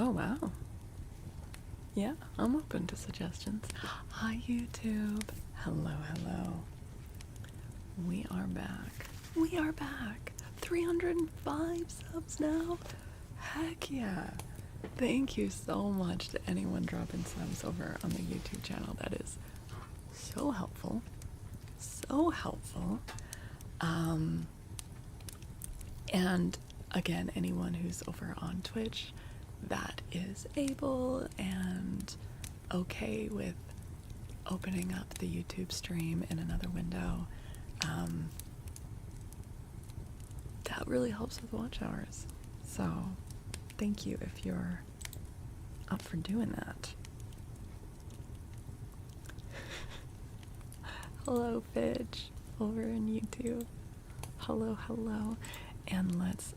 Oh, wow. Yeah, I'm open to suggestions. Hi, YouTube. Hello, hello. We are back. We are back. 305 subs now. Heck yeah. Thank you so much to anyone dropping subs over on the YouTube channel. That is so helpful. So helpful. And again, anyone who's over on Twitch that is able and okay with opening up the YouTube stream in another window, that really helps with watch hours. So thank you if you're up for doing that. Hello, Fidge, over in YouTube. Hello, hello. And let's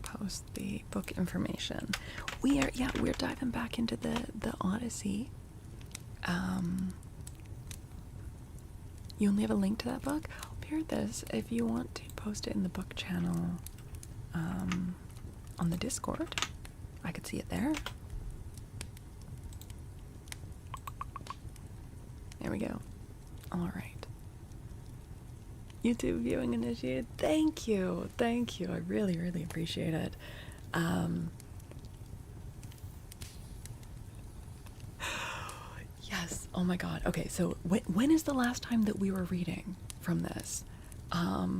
post the book information. We're diving back into the Odyssey. You only have a link to that book? Hear this, if you want to post it in the book channel on the Discord, I could see it there. There we go. All right. YouTube viewing initiated. Thank you. Thank you. I really, really appreciate it. Yes. Oh my God. Okay. So when is the last time that we were reading from this? A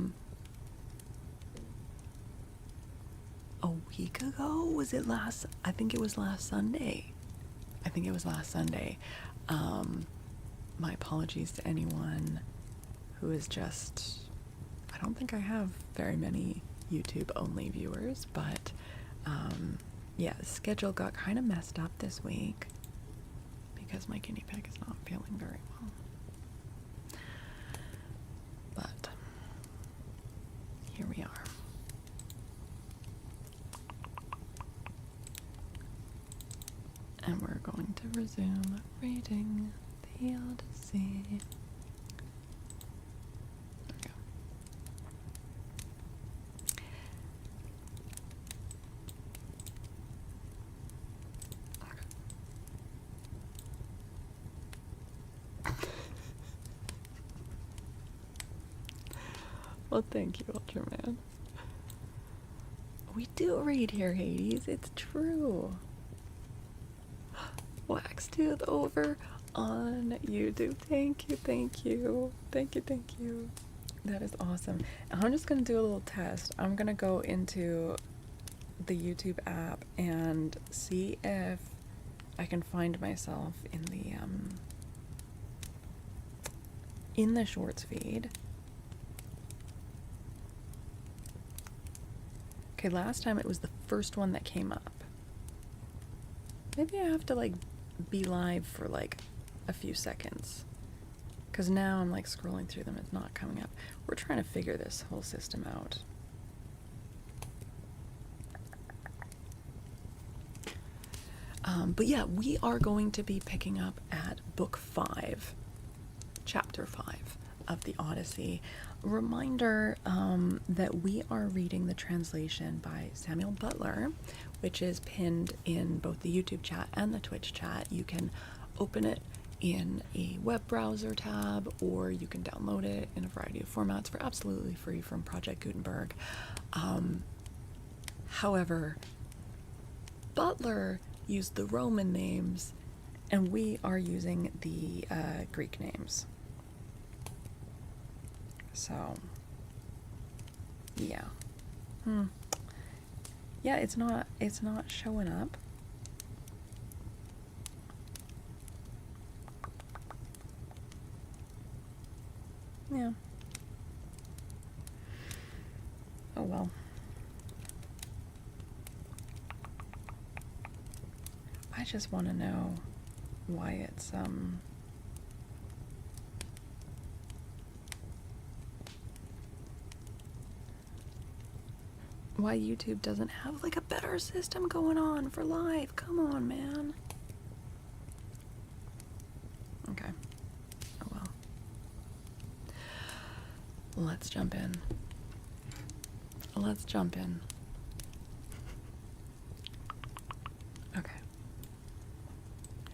week ago? Was it last? I think it was last Sunday. My apologies to anyone who is just, I don't think I have very many YouTube only viewers, but yeah, the schedule got kind of messed up this week because my guinea pig is not feeling very well. But here we are. And we're going to resume reading the Odyssey. There we go. Okay. Well, thank you, Ultraman. We do read here, Hades. It's true. Waxtooth over on YouTube. Thank you, thank you. Thank you, thank you. That is awesome. I'm just gonna do a little test. I'm gonna go into the YouTube app and see if I can find myself in the shorts feed. Okay, last time it was the first one that came up. Maybe I have to like be live for like a few seconds, because now I'm like scrolling through them, it's not coming up. We're trying to figure this whole system out. But yeah, we are going to be picking up at book 5, chapter 5 of the Odyssey. Reminder that we are reading the translation by Samuel Butler, which is pinned in both the YouTube chat and the Twitch chat. You can open it in a web browser tab, or you can download it in a variety of formats for absolutely free from Project Gutenberg. However, Butler used the Roman names, and we are using the Greek names. So, yeah. Yeah, it's not showing up. Yeah. Oh well. I just want to know why it's why YouTube doesn't have like a better system going on for live. Come on, man. Okay. Oh well. let's jump in. Let's jump in. Okay.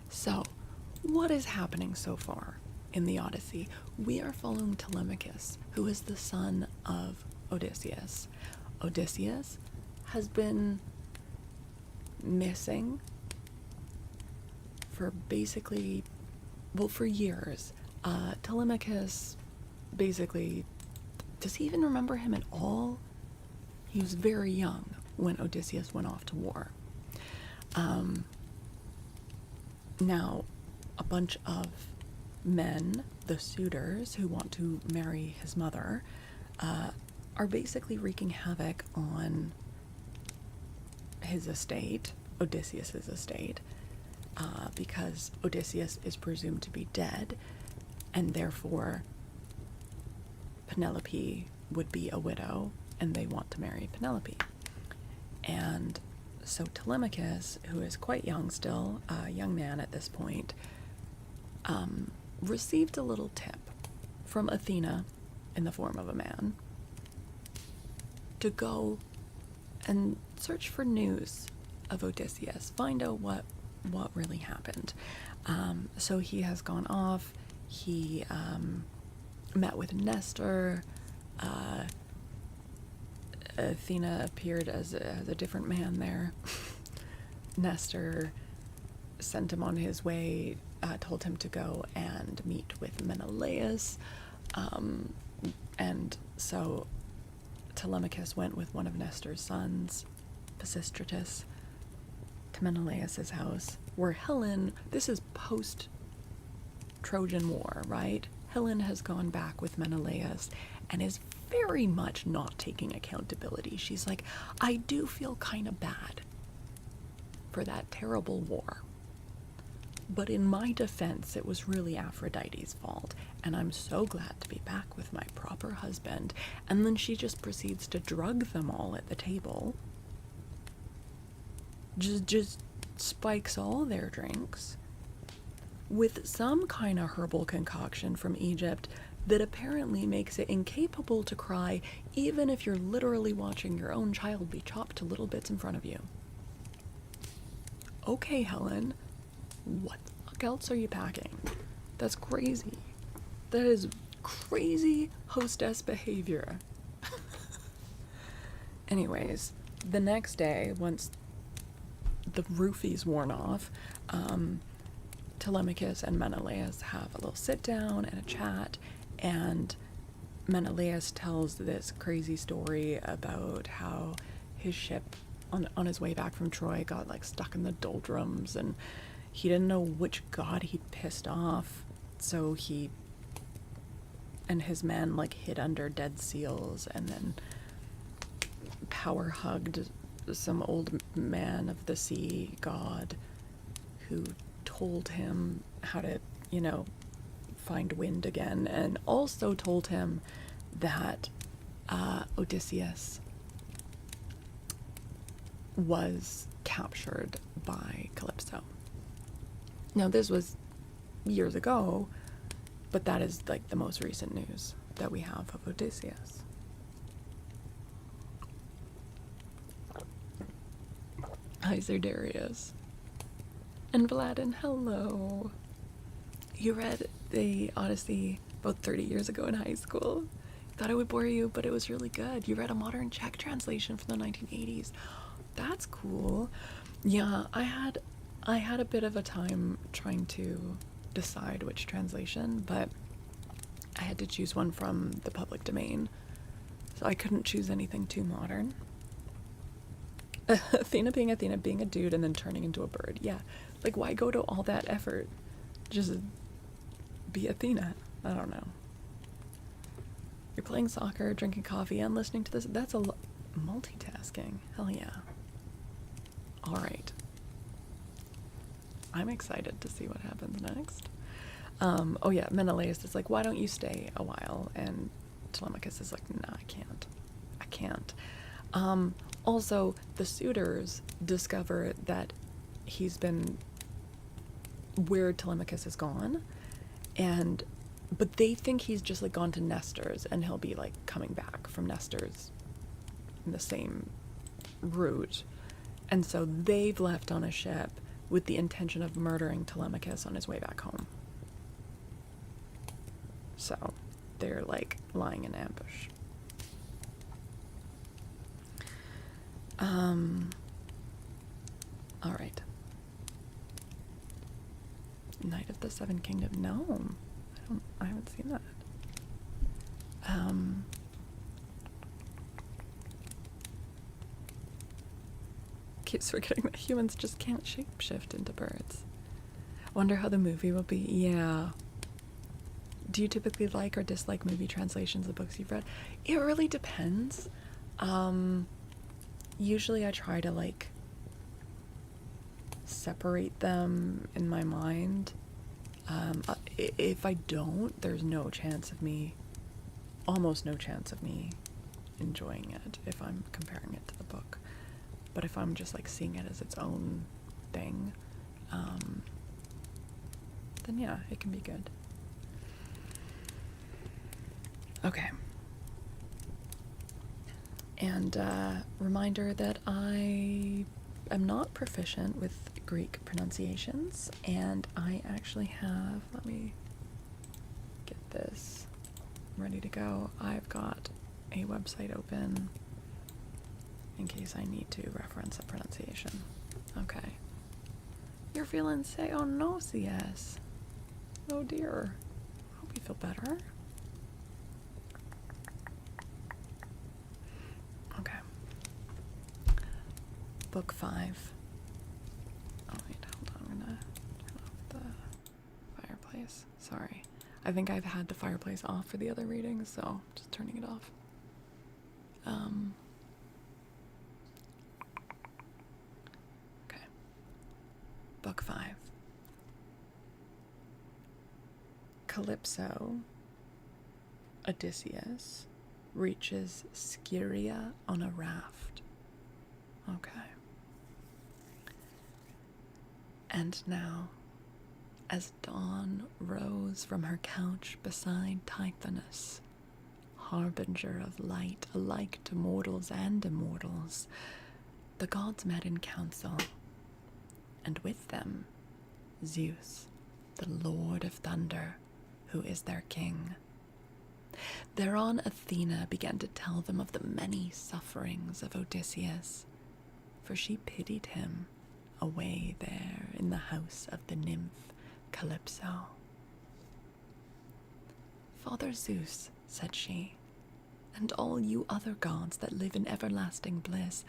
So, what is happening so far in the Odyssey? We are following Telemachus, who is the son of Odysseus. Odysseus has been missing for basically, well, for years. Telemachus basically, does he even remember him at all? He was very young when Odysseus went off to war. Now, a bunch of men, the suitors who want to marry his mother, are basically wreaking havoc on his estate, Odysseus's estate, because Odysseus is presumed to be dead, and therefore Penelope would be a widow, and they want to marry Penelope. And so Telemachus, who is quite young still, a young man at this point, received a little tip from Athena, in the form of a man, to go and search for news of Odysseus, find out what really happened. So he has gone off. He met with Nestor. Athena appeared as a different man there. Nestor sent him on his way, told him to go and meet with Menelaus. And so Telemachus went with one of Nestor's sons, Pisistratus, to Menelaus's house, where Helen, this is post-Trojan War, right? Helen has gone back with Menelaus and is very much not taking accountability. She's like, I do feel kind of bad for that terrible war. But in my defense, it was really Aphrodite's fault, and I'm so glad to be back with my proper husband. And then she just proceeds to drug them all at the table. Just spikes all their drinks with some kind of herbal concoction from Egypt that apparently makes it incapable to cry, even if you're literally watching your own child be chopped to little bits in front of you. Okay, Helen, what the fuck else are you packing? That's crazy. That is crazy hostess behavior. Anyways, the next day, once the roofie's worn off, Telemachus and Menelaus have a little sit down and a chat, and Menelaus tells this crazy story about how his ship on his way back from Troy got like stuck in the doldrums, and he didn't know which god he'd pissed off, so he and his men like hid under dead seals and then power hugged some old man of the sea god who told him how to, find wind again, and also told him that Odysseus was captured by Calypso. Now, this was years ago, but that is like the most recent news that we have of Odysseus. Hi, Sir Darius. And Vladin, hello. You read the Odyssey about 30 years ago in high school. Thought it would bore you, but it was really good. You read a modern Czech translation from the 1980s. That's cool. Yeah, I had a bit of a time trying to decide which translation, but I had to choose one from the public domain, so I couldn't choose anything too modern. Athena being a dude and then turning into a bird. Yeah, like why go to all that effort? Just be Athena. I don't know. You're playing soccer, drinking coffee, and listening to this. That's multitasking. Hell yeah. All right. I'm excited to see what happens next. Oh yeah, Menelaus is like, why don't you stay a while? And Telemachus is like, nah, I can't. Also, the suitors discover that he's been where Telemachus is gone, and but they think he's just like gone to Nestor's and he'll be like coming back from Nestor's in the same route. And so they've left on a ship with the intention of murdering Telemachus on his way back home. So they're like lying in ambush. All right. Knight of the Seven Kingdoms. No, I haven't seen that. Keeps forgetting that humans just can't shapeshift into birds. Wonder how the movie will be. Yeah. Do you typically like or dislike movie translations of books you've read? It really depends. Usually I try to like separate them in my mind. If I don't, there's almost no chance of me enjoying it if I'm comparing it to the book. But if I'm just like seeing it as its own thing, then yeah, it can be good. Okay. And reminder that I am not proficient with Greek pronunciations, and I actually have, let me get this ready to go. I've got a website open in case I need to reference a pronunciation. Okay. You're feeling sick? Oh no, CS. Oh dear. Hope you feel better. Okay. Book 5. Oh wait, hold on, I'm gonna turn off the fireplace. Sorry. I think I've had the fireplace off for the other readings, so just turning it off. Okay. Book 5. Calypso, Odysseus, reaches Scheria on a raft. Okay. And now, as dawn rose from her couch beside Tithonus, harbinger of light alike to mortals and immortals, the gods met in council, and with them Zeus, the Lord of Thunder, who is their king. Thereon Athena began to tell them of the many sufferings of Odysseus, for she pitied him away there in the house of the nymph Calypso. Father Zeus, said she, and all you other gods that live in everlasting bliss,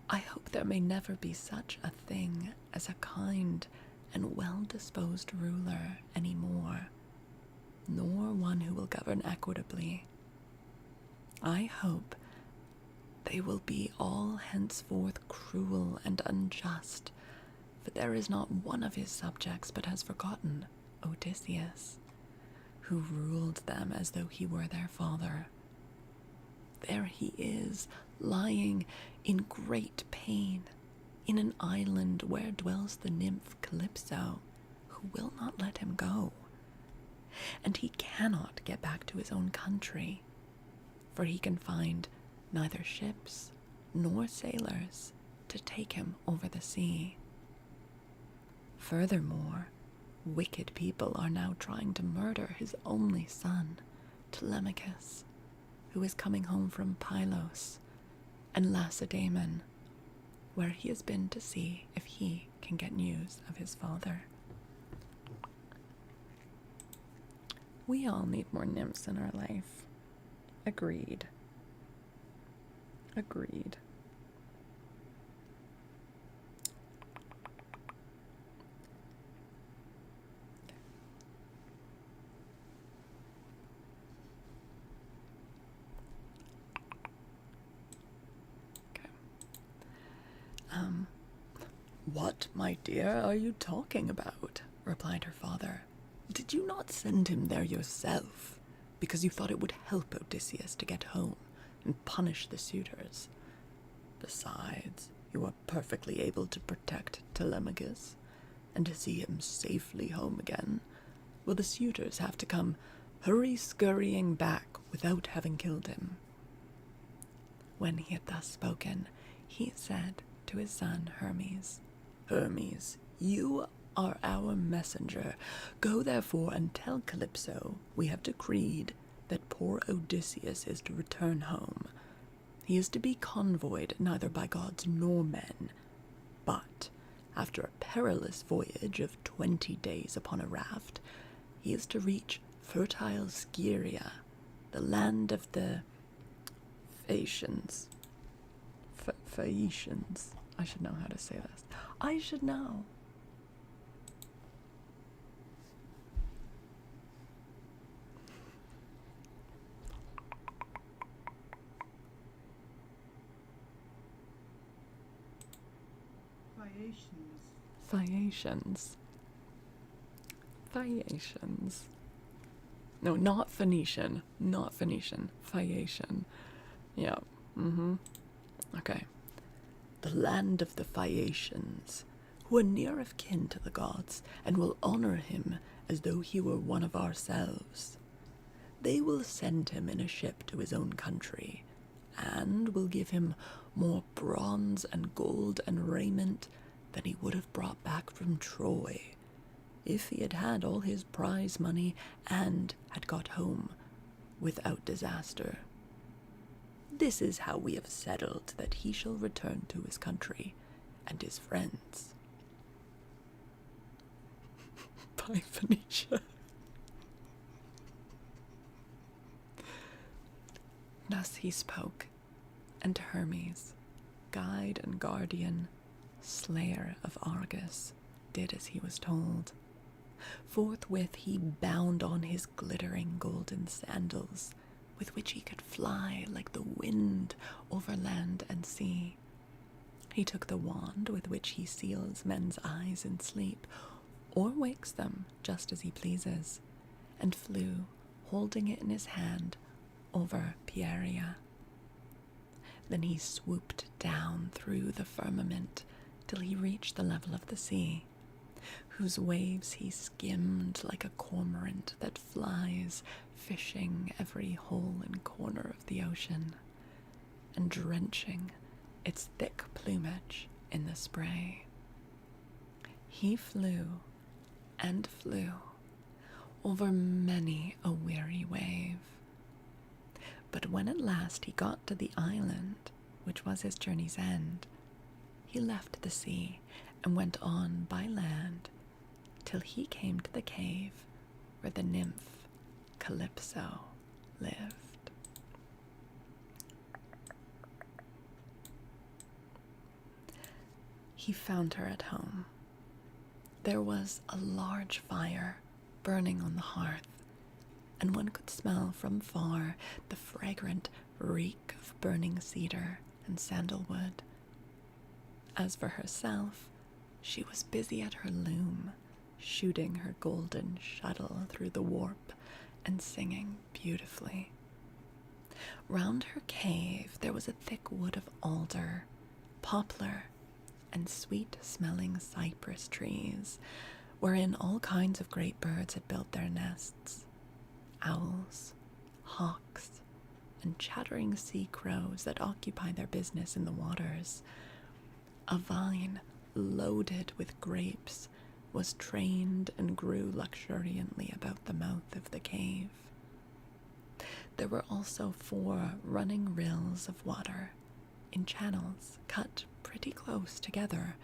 I hope there may never be such a thing as a kind and well-disposed ruler any more, nor one who will govern equitably. I hope they will be all henceforth cruel and unjust, for there is not one of his subjects but has forgotten Odysseus, who ruled them as though he were their father. There he is, lying in great pain, in an island where dwells the nymph Calypso, who will not let him go. And he cannot get back to his own country, for he can find neither ships nor sailors to take him over the sea. Furthermore, wicked people are now trying to murder his only son, Telemachus, who is coming home from Pylos and Lacedaemon, where he has been to see if he can get news of his father. We all need more nymphs in our life. Agreed. Agreed. Okay. What, my dear, are you talking about? Replied her father. Did you not send him there yourself, because you thought it would help Odysseus to get home and punish the suitors? Besides, you are perfectly able to protect Telemachus and to see him safely home again, will the suitors have to come hurry-scurrying back without having killed him. When he had thus spoken, he said to his son Hermes, Hermes, you are our messenger. Go therefore and tell Calypso we have decreed that poor Odysseus is to return home. He is to be convoyed neither by gods nor men, but after a perilous voyage of 20 days upon a raft, he is to reach fertile Scheria, the land of the Phaeacians. Phaeacians. I should know how to say this. I should know. Phaeacians. Phaeacians. No, not Phoenician. Not Phoenician. Phaeacian. Yeah. Okay. The land of the Phaeacians, who are near of kin to the gods, and will honor him as though he were one of ourselves. They will send him in a ship to his own country, and will give him more bronze and gold and raiment than he would have brought back from Troy, if he had had all his prize money and had got home without disaster. This is how we have settled that he shall return to his country and his friends. By Phoenicia. Thus he spoke, and Hermes, guide and guardian, slayer of Argus, did as he was told. Forthwith he bound on his glittering golden sandals, with which he could fly like the wind over land and sea. He took the wand with which he seals men's eyes in sleep, or wakes them just as he pleases, and flew, holding it in his hand, over Pieria. Then he swooped down through the firmament till he reached the level of the sea, whose waves he skimmed like a cormorant that flies, fishing every hole and corner of the ocean, and drenching its thick plumage in the spray. He flew and flew over many a weary wave. But when at last he got to the island, which was his journey's end, he left the sea and went on by land till he came to the cave where the nymph Calypso lived. He found her at home. There was a large fire burning on the hearth, and one could smell from far the fragrant reek of burning cedar and sandalwood. As for herself, she was busy at her loom, shooting her golden shuttle through the warp and singing beautifully. Round her cave there was a thick wood of alder, poplar, and sweet-smelling cypress trees, wherein all kinds of great birds had built their nests. Owls, hawks, and chattering sea crows that occupy their business in the waters. A vine loaded with grapes was trained and grew luxuriantly about the mouth of the cave. There were also 4 running rills of water in channels cut pretty close together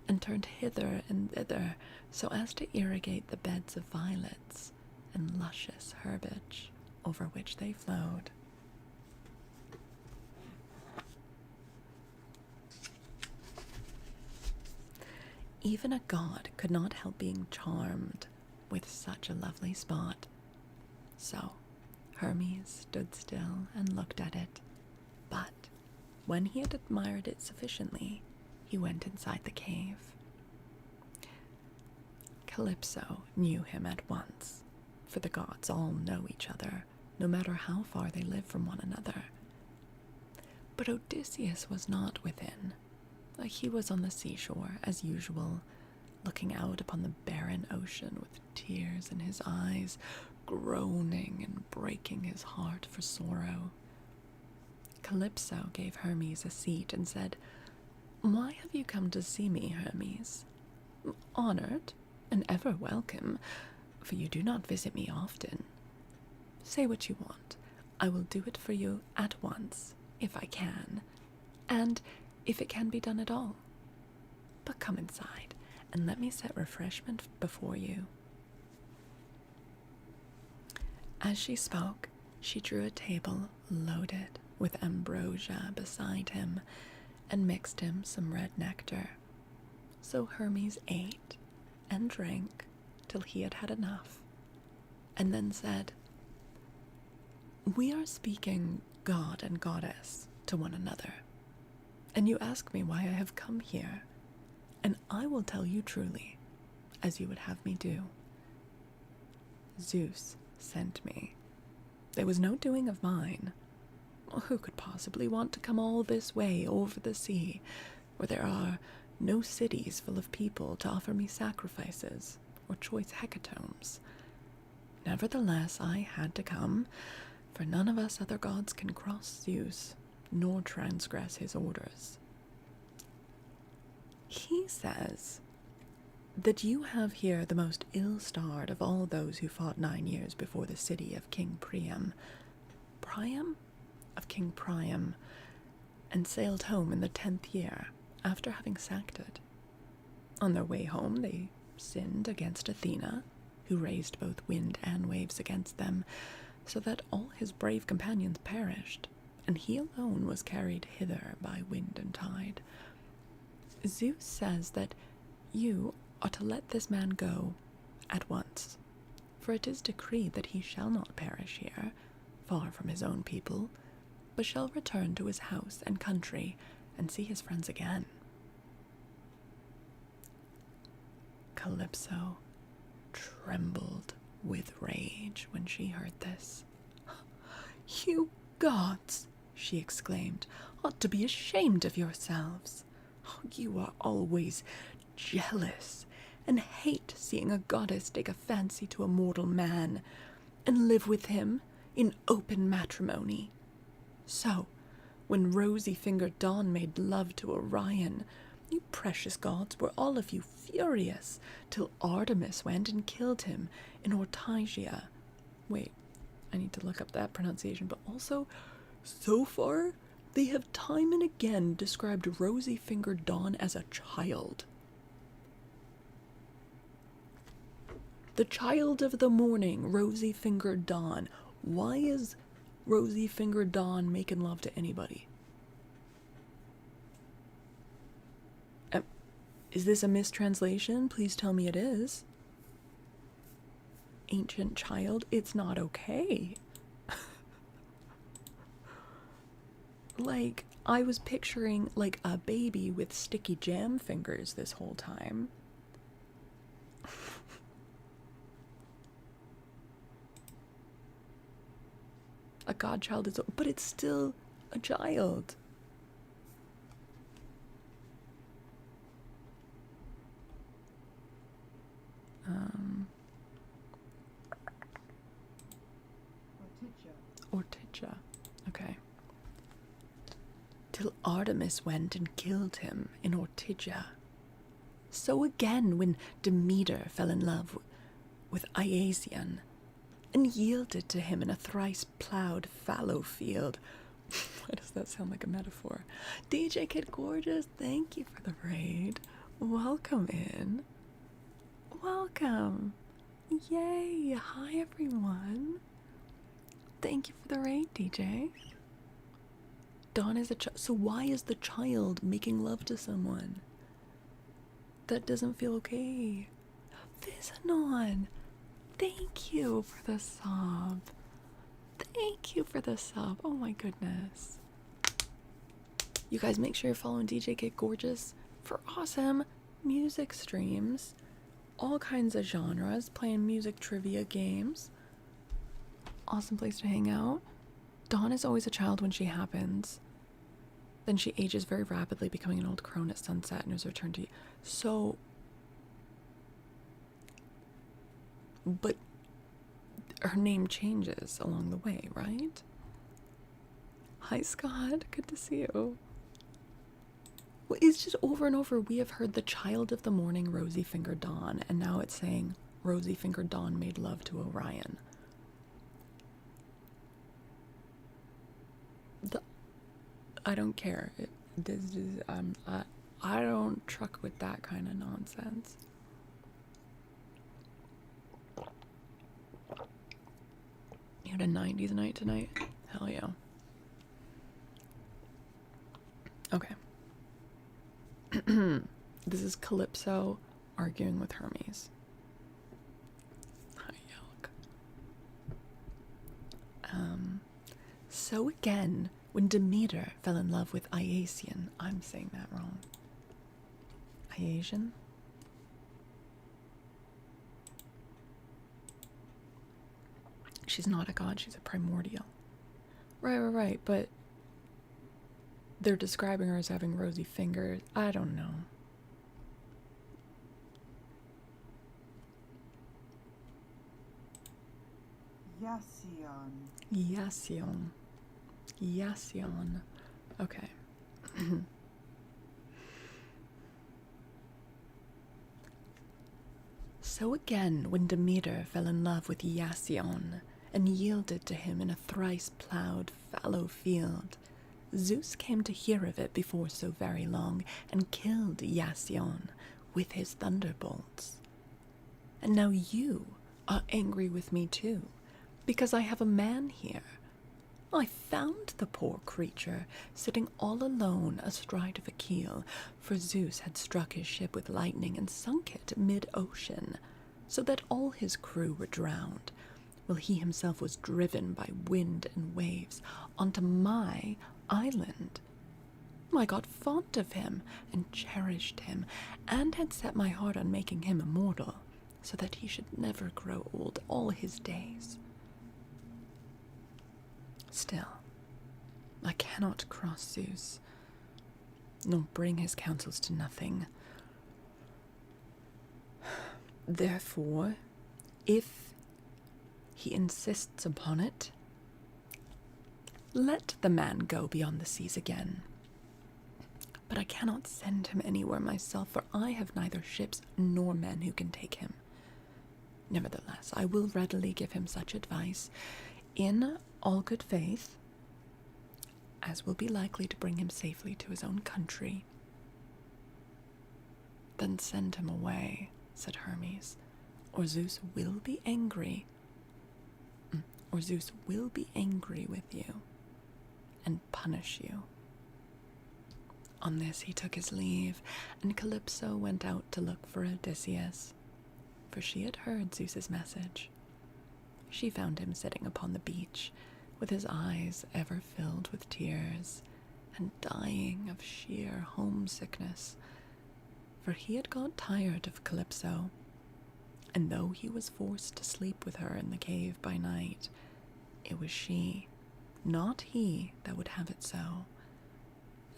and turned hither and thither so as to irrigate the beds of violets and luscious herbage over which they flowed. Even a god could not help being charmed with such a lovely spot. So Hermes stood still and looked at it, but when he had admired it sufficiently, he went inside the cave. Calypso knew him at once, for the gods all know each other, no matter how far they live from one another. But Odysseus was not within. He was on the seashore, as usual, looking out upon the barren ocean with tears in his eyes, groaning and breaking his heart for sorrow. Calypso gave Hermes a seat and said, "Why have you come to see me, Hermes? Honored and ever welcome, for you do not visit me often. Say what you want. I will do it for you at once, if I can, and if it can be done at all. But come inside, and let me set refreshment before you." As she spoke, she drew a table loaded with ambrosia beside him, and mixed him some red nectar. So Hermes ate and drank till he had had enough, and then said, "We are speaking god and goddess to one another, and you ask me why I have come here, and I will tell you truly, as you would have me do. Zeus sent me. There was no doing of mine. Who could possibly want to come all this way over the sea, where there are no cities full of people to offer me sacrifices or choice hecatombs? Nevertheless, I had to come, for none of us other gods can cross Zeus, nor transgress his orders. He says that you have here the most ill-starred of all those who fought 9 years before the city of King Priam. Priam? Of King Priam, and sailed home in the 10th year, after having sacked it. On their way home, they sinned against Athena, who raised both wind and waves against them, so that all his brave companions perished, and he alone was carried hither by wind and tide. Zeus says that you are to let this man go at once, for it is decreed that he shall not perish here, far from his own people, but shall return to his house and country and see his friends again." Calypso trembled with rage when she heard this. "You gods," she exclaimed, "ought to be ashamed of yourselves. You are always jealous and hate seeing a goddess take a fancy to a mortal man and live with him in open matrimony. So, when rosy-fingered Dawn made love to Orion, you precious gods were all of you furious, till Artemis went and killed him in Ortygia. Wait, I need to look up that pronunciation, but also, so far, they have time and again described rosy-fingered Dawn as a child. The child of the morning, rosy-fingered Dawn. Why is rosy-fingered Dawn making love to anybody? Is this a mistranslation? Please tell me it is. Ancient child, it's not okay. Like, I was picturing, like, a baby with sticky jam fingers this whole time. A godchild is, but it's still a child. Ortygia. Okay. Till Artemis went and killed him in Ortygia. So again when Demeter fell in love with Iasion, and yielded to him in a thrice-plowed fallow field. Why does that sound like a metaphor? DJ Kid Gorgeous, thank you for the raid. Welcome in. Welcome. Yay. Hi, everyone. Thank you for the raid, DJ. Dawn is a child. So why is the child making love to someone? That doesn't feel okay. Visanon. Thank you for the sub. Thank you for the sub. Oh my goodness. You guys make sure you're following DJ Kid Gorgeous for awesome music streams. All kinds of genres, playing music trivia games. Awesome place to hang out. Dawn is always a child when she happens. Then she ages very rapidly, becoming an old crone at sunset and is returned to... So, But her name changes along the way, right? Hi, Scott. Good to see you. Well, it's just over and over. We have heard the child of the morning, rosy-fingered dawn, and now it's saying rosy-fingered dawn made love to Orion. I don't care. I don't truck with that kind of nonsense. You had a 90s night tonight? Hell yeah. Okay. This is Calypso arguing with Hermes. Hi, yuck. So again, when Demeter fell in love with Iasian, I'm saying that wrong. Iasian? She's not a god, she's a primordial. Right, but they're describing her as having rosy fingers. I don't know. Yasion. Okay. So again, when Demeter fell in love with Yasion and yielded to him in a thrice-plowed fallow field, Zeus came to hear of it before so very long and killed Yasion with his thunderbolts. And now you are angry with me too, because I have a man here. I found the poor creature sitting all alone astride of a keel, for Zeus had struck his ship with lightning and sunk it mid-ocean, so that all his crew were drowned, while he himself was driven by wind and waves onto my island. I got fond of him and cherished him, and had set my heart on making him immortal, so that he should never grow old all his days. Still, I cannot cross Zeus, nor bring his counsels to nothing. Therefore, if he insists upon it, let the man go beyond the seas again. But I cannot send him anywhere myself, for I have neither ships nor men who can take him. Nevertheless, I will readily give him such advice, in all good faith, as will be likely to bring him safely to his own country. Then send him away, said Hermes, or Zeus will be angry. Or Zeus will be angry with you and punish you. On this he took his leave, and Calypso went out to look for Odysseus, for she had heard Zeus's message. She found him sitting upon the beach, with his eyes ever filled with tears, and dying of sheer homesickness, for he had got tired of Calypso, and though he was forced to sleep with her in the cave by night, it was she, not he, that would have it so.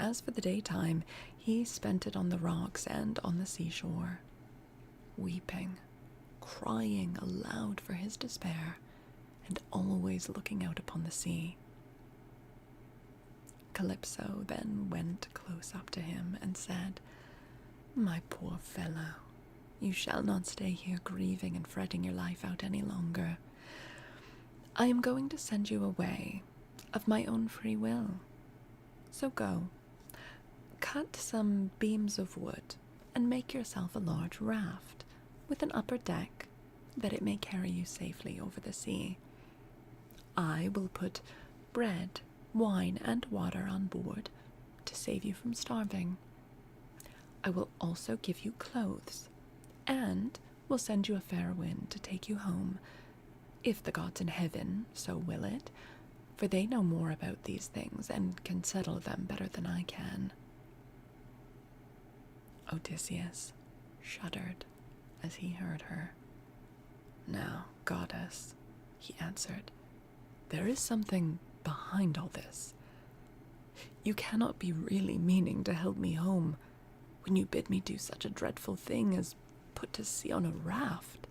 As for the daytime, he spent it on the rocks and on the seashore, weeping, crying aloud for his despair, and always looking out upon the sea. Calypso then went close up to him and said, "My poor fellow, you shall not stay here grieving and fretting your life out any longer. I am going to send you away of my own free will. So go, cut some beams of wood, and make yourself a large raft with an upper deck, that it may carry you safely over the sea. I will put bread, wine, and water on board to save you from starving. I will also give you clothes, and will send you a fair wind to take you home, if the gods in heaven so will it, for they know more about these things and can settle them better than I can." Odysseus shuddered as he heard her. "Now, goddess," he answered, "there is something behind all this. You cannot be really meaning to help me home when you bid me do such a dreadful thing as put to sea on a raft.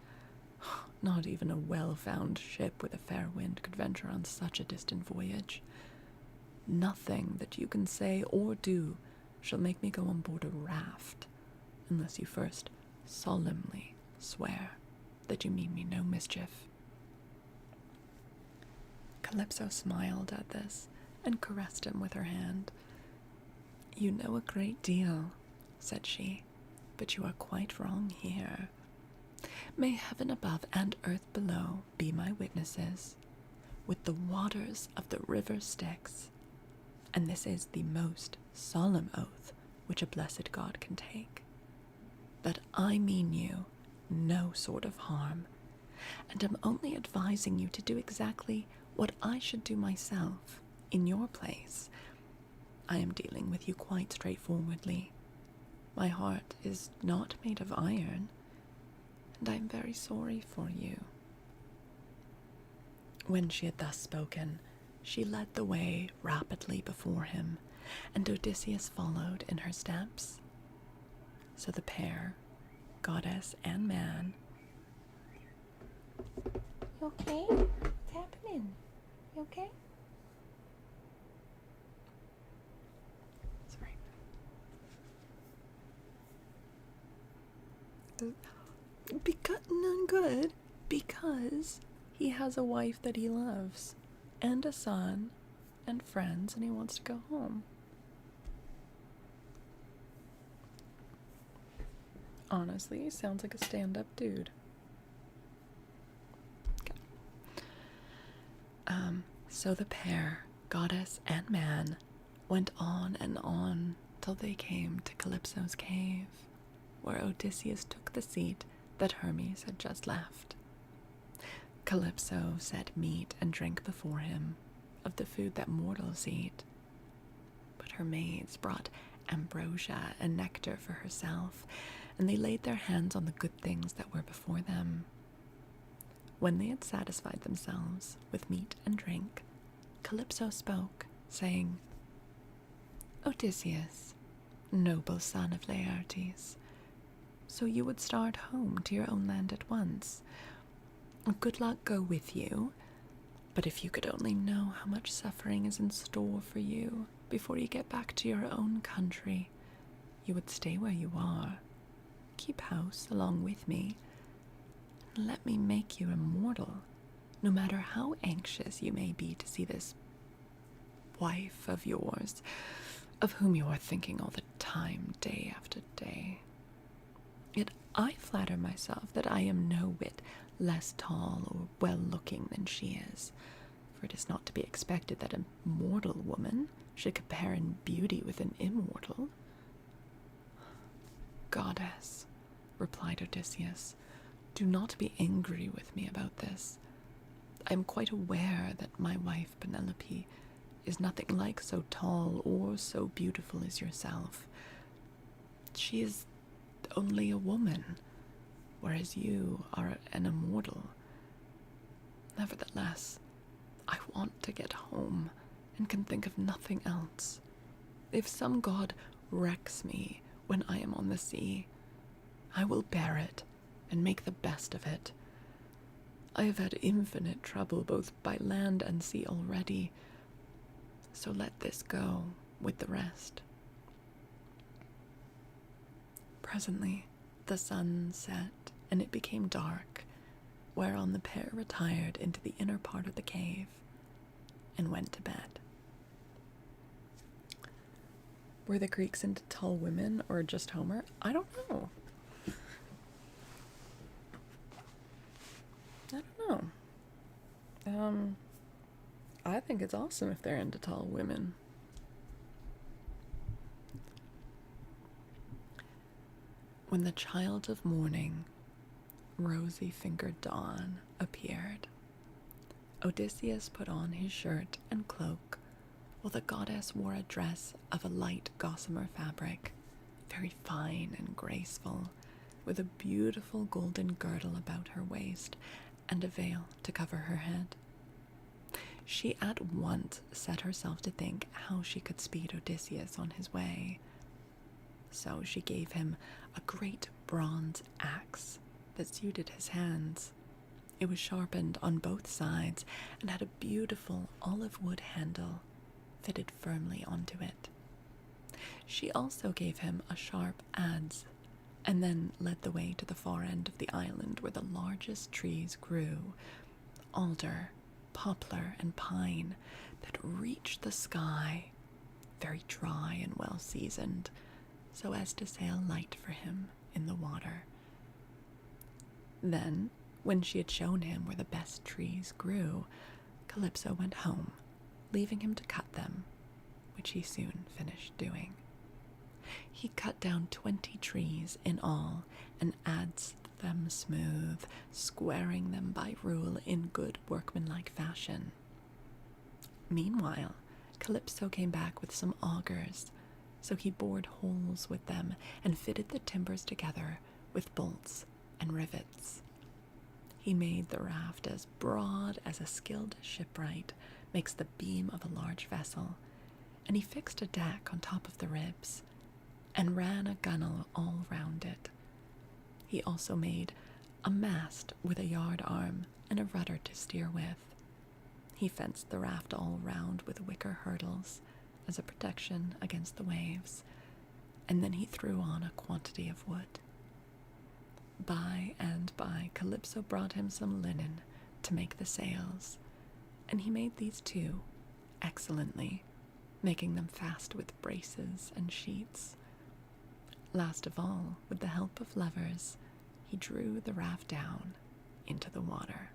Not even a well-found ship with a fair wind could venture on such a distant voyage. Nothing that you can say or do shall make me go on board a raft, unless you first solemnly swear that you mean me no mischief." Calypso smiled at this and caressed him with her hand. "You know a great deal," said she, "but you are quite wrong here. May heaven above and earth below be my witnesses, with the waters of the river Styx, and this is the most solemn oath which a blessed God can take, that I mean you no sort of harm, and am only advising you to do exactly what I should do myself in your place. I am dealing with you quite straightforwardly. My heart is not made of iron, and I am very sorry for you." When she had thus spoken, she led the way rapidly before him, and Odysseus followed in her steps. So the pair, goddess and man— "You okay? What's happening? You okay?" Sorry. None good, because he has a wife that he loves, and a son, and friends, and he wants to go home. Honestly, he sounds like a stand-up dude. Okay. So the pair, goddess and man, went on and on till they came to Calypso's cave, where Odysseus took the seat that Hermes had just left. Calypso set meat and drink before him, of the food that mortals eat, but her maids brought ambrosia and nectar for herself, and they laid their hands on the good things that were before them. When they had satisfied themselves with meat and drink, Calypso spoke, saying, "Odysseus, noble son of Laertes, so you would start home to your own land at once. Good luck go with you, but if you could only know how much suffering is in store for you before you get back to your own country, you would stay where you are, keep house along with me, and let me make you immortal, no matter how anxious you may be to see this wife of yours, of whom you are thinking all the time, day after day. Yet I flatter myself that I am no whit less tall or well-looking than she is, for it is not to be expected that a mortal woman should compare in beauty with an immortal." "Goddess," replied Odysseus, "do not be angry with me about this. I am quite aware that my wife Penelope is nothing like so tall or so beautiful as yourself. She is only a woman, whereas you are an immortal. Nevertheless, I want to get home and can think of nothing else. If some god wrecks me when I am on the sea, I will bear it and make the best of it. I have had infinite trouble both by land and sea already, so let this go with the rest." Presently the sun set, and it became dark, whereon the pair retired into the inner part of the cave and went to bed. Were the Greeks into tall women or just Homer? I don't know. I think it's awesome if they're into tall women. When the child of morning, rosy-fingered dawn, appeared, Odysseus put on his shirt and cloak, while the goddess wore a dress of a light gossamer fabric, very fine and graceful, with a beautiful golden girdle about her waist and a veil to cover her head. She at once set herself to think how she could speed Odysseus on his way. So she gave him a great bronze axe that suited his hands, It was sharpened on both sides and had a beautiful olive wood handle fitted firmly onto it. She also gave him a sharp adze, and then led the way to the far end of the island where the largest trees grew, alder, poplar, and pine, that reached the sky, very dry and well seasoned, so as to sail light for him in the water. Then, when she had shown him where the best trees grew, Calypso went home, leaving him to cut them, which he soon finished doing. He cut down 20 trees in all, and adzed them smooth, squaring them by rule in good workmanlike fashion. Meanwhile, Calypso came back with some augers, so he bored holes with them and fitted the timbers together with bolts and rivets. He made the raft as broad as a skilled shipwright makes the beam of a large vessel, and he fixed a deck on top of the ribs, and ran a gunwale all round it. He also made a mast with a yard arm and a rudder to steer with. He fenced the raft all round with wicker hurdles as a protection against the waves, and then he threw on a quantity of wood. By and by, Calypso brought him some linen to make the sails, and he made these too, excellently, making them fast with braces and sheets. Last of all, with the help of levers, he drew the raft down into the water.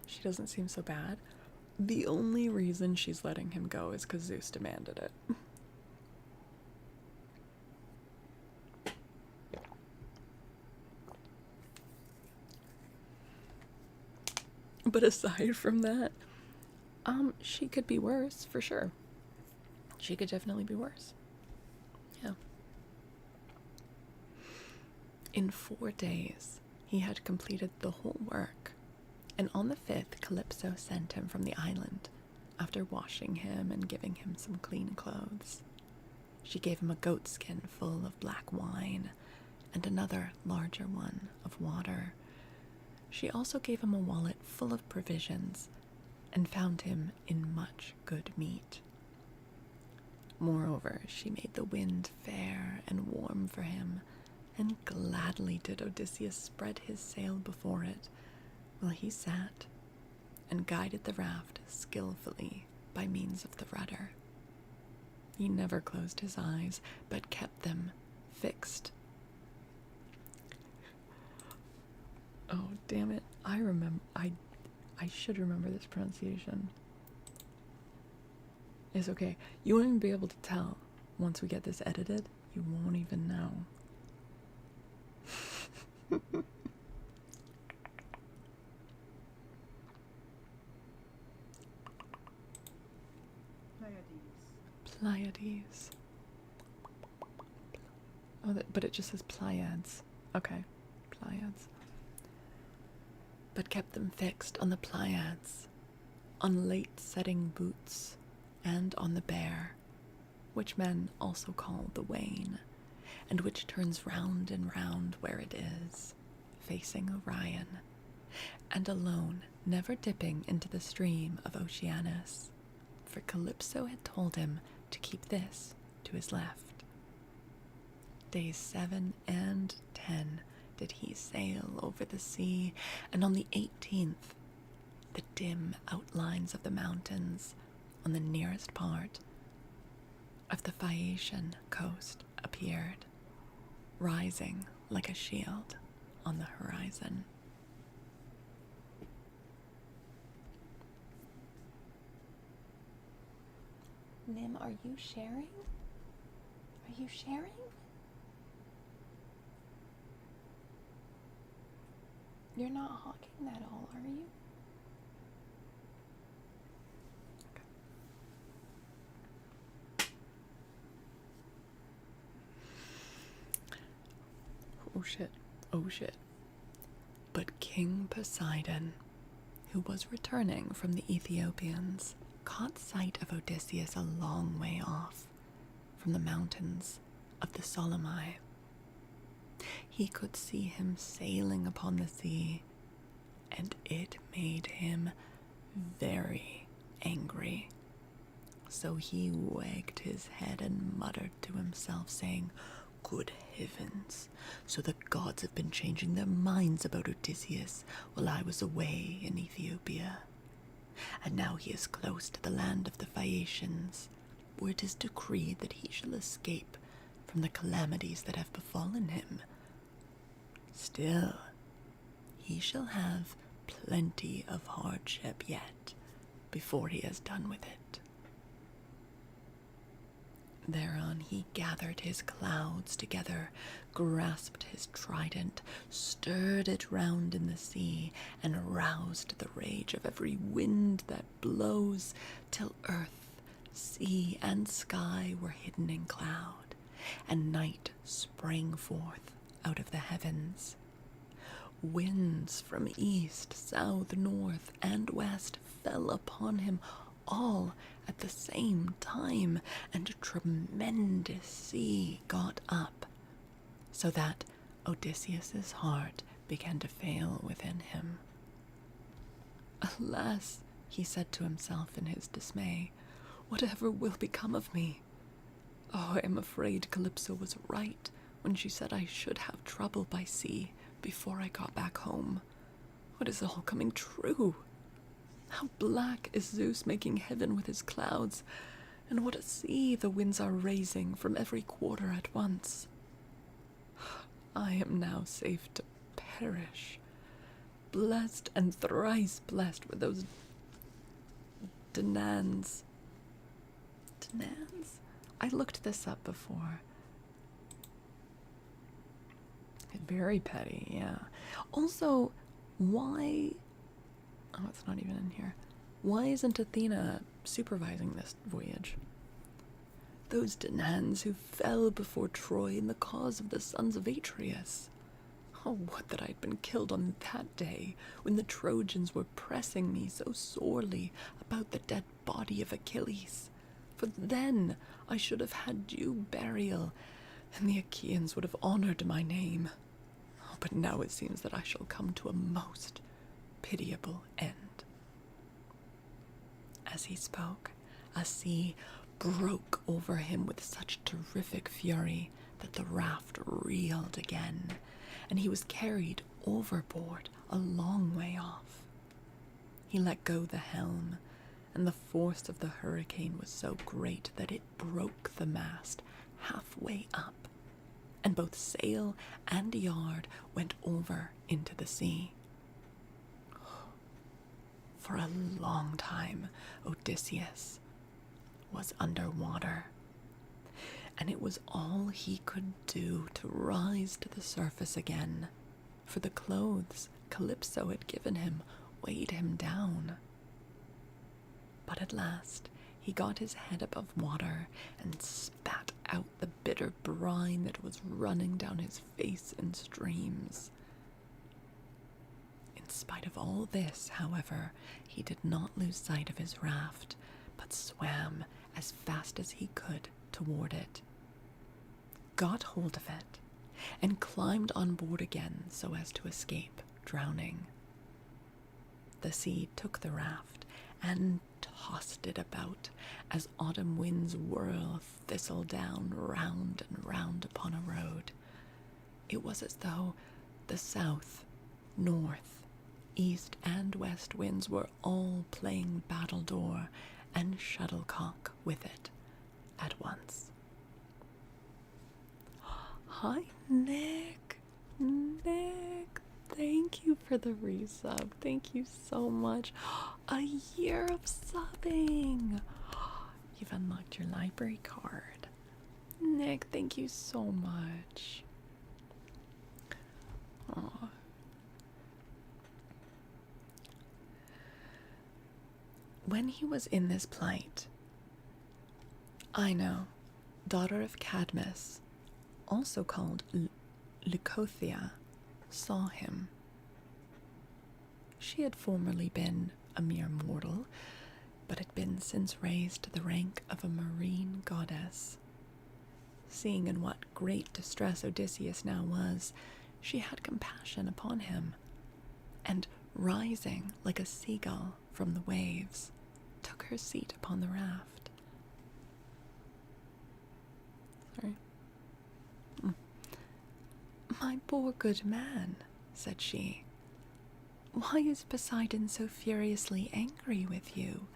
She doesn't seem so bad. The only reason she's letting him go is because Zeus demanded it. But aside from that, she could be worse, for sure. She could definitely be worse. Yeah. In 4 days, he had completed the whole work, and on the 5th, Calypso sent him from the island, after washing him and giving him some clean clothes. She gave him a goat skin full of black wine, and another larger one of water. She also gave him a wallet full of provisions, and found him in much good meat. Moreover, she made the wind fair and warm for him, and gladly did Odysseus spread his sail before it, while he sat and guided the raft skillfully by means of the rudder. He never closed his eyes, but kept them fixed. Oh, damn it. I should remember this pronunciation. It's okay. You won't even be able to tell once we get this edited. You won't even know. Pleiades. Oh, but it just says Pleiades. Okay, Pleiades. But kept them fixed on the Pleiades, on late-setting boots, and on the bear, which men also call the wain, and which turns round and round where it is, facing Orion, and alone, never dipping into the stream of Oceanus, for Calypso had told him to keep this to his left. Days 7 and 10 did he sail over the sea, and on the 18th, the dim outlines of the mountains on the nearest part of the Phaeacian coast appeared, rising like a shield on the horizon. Nim, are you sharing? Are you sharing? You're not hawking that all, are you? Okay. Oh shit. But King Poseidon, who was returning from the Ethiopians, caught sight of Odysseus a long way off, from the mountains of the Solomai, he could see him sailing upon the sea, and it made him very angry. So he wagged his head and muttered to himself, saying, "Good heavens, so the gods have been changing their minds about Odysseus while I was away in Ethiopia. And now he is close to the land of the Phaeacians, where it is decreed that he shall escape from the calamities that have befallen him. Still, he shall have plenty of hardship yet before he has done with it." Thereon he gathered his clouds together, grasped his trident, stirred it round in the sea, and roused the rage of every wind that blows, till earth, sea, and sky were hidden in cloud, and night sprang forth out of the heavens. Winds from east, south, north, and west fell upon him all at the same time, and a tremendous sea got up, so that Odysseus's heart began to fail within him. "Alas," he said to himself in his dismay, "whatever will become of me? Oh, I am afraid Calypso was right when she said I should have trouble by sea before I got back home. What is all coming true? How black is Zeus making heaven with his clouds, and what a sea the winds are raising from every quarter at once. I am now safe to perish. Blessed and thrice blessed were those Danans. Danans? I looked this up before. Very petty, yeah. Also, why... Oh, it's not even in here. Why isn't Athena supervising this voyage? Those Danans who fell before Troy in the cause of the sons of Atreus. Oh, would that I had been killed on that day, when the Trojans were pressing me so sorely about the dead body of Achilles. For then I should have had due burial, and the Achaeans would have honored my name. Oh, but now it seems that I shall come to a most pitiable end." As he spoke, a sea broke over him with such terrific fury that the raft reeled again, and he was carried overboard a long way off. He let go the helm, and the force of the hurricane was so great that it broke the mast halfway up, and both sail and yard went over into the sea. For a long time, Odysseus was underwater, and it was all he could do to rise to the surface again, for the clothes Calypso had given him weighed him down. But at last he got his head above water and spat out the bitter brine that was running down his face in streams. In spite of all this, however, he did not lose sight of his raft, but swam as fast as he could toward it, got hold of it, and climbed on board again so as to escape drowning. The sea took the raft and tossed it about as autumn winds whirl thistledown round and round upon a road. It was as though the south, north, east, and west winds were all playing battledore and shuttlecock with it at once. Hi, Nick. Nick, thank you for the resub. Thank you so much. A year of subbing. You've unlocked your library card. Nick, thank you so much. Aw. When he was in this plight, Ino, daughter of Cadmus, also called Leucothea, saw him. She had formerly been a mere mortal, but had been since raised to the rank of a marine goddess. Seeing in what great distress Odysseus now was, she had compassion upon him, and rising like a seagull from the waves, took her seat upon the raft. Sorry. "My poor good man," said she, "why is Poseidon so furiously angry with you?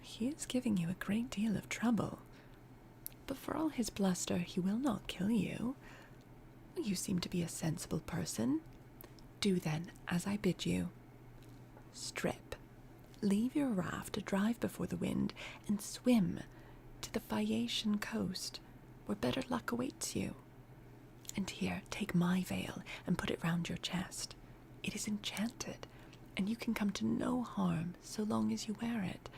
He is giving you a great deal of trouble, but for all his bluster he will not kill you. You seem to be a sensible person. Do then as I bid you. Strip, leave your raft to drive before the wind, and swim to the Phaeacian coast, where better luck awaits you. And here, take my veil and put it round your chest. It is enchanted, and you can come to no harm so long as you wear it.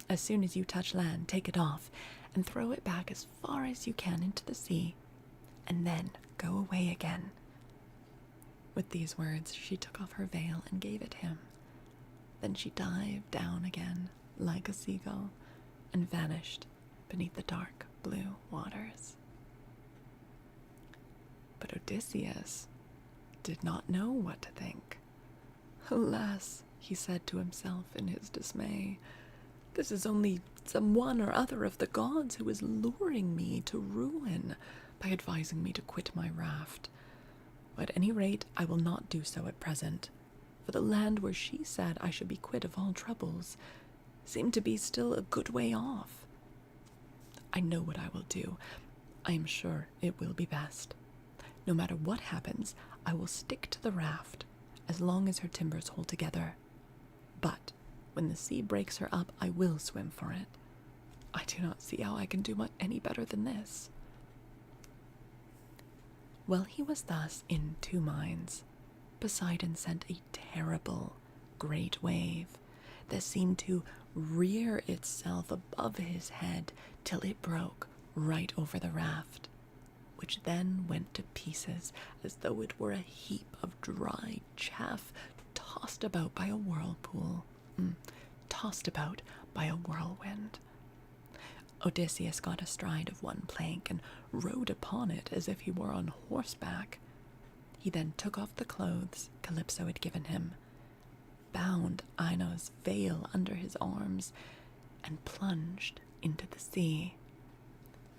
As soon as you touch land, take it off and throw it back as far as you can into the sea, and then go away again." With these words, she took off her veil and gave it him. Then she dived down again like a seagull and vanished beneath the dark blue waters. But Odysseus did not know what to think. "Alas," he said to himself in his dismay, "this is only some one or other of the gods who is luring me to ruin by advising me to quit my raft. At any rate, I will not do so at present, for the land where she said I should be quit of all troubles seemed to be still a good way off. I know what I will do. I am sure it will be best. No matter what happens, I will stick to the raft as long as her timbers hold together. But when the sea breaks her up, I will swim for it. I do not see how I can do any better than this." While he was thus in two minds, Poseidon sent a terrible great wave that seemed to rear itself above his head till it broke right over the raft, which then went to pieces as though it were a heap of dry chaff tossed about by a whirlpool, tossed about by a whirlwind. Odysseus got astride of one plank and rode upon it as if he were on horseback. He then took off the clothes Calypso had given him, bound Ino's veil under his arms, and plunged into the sea,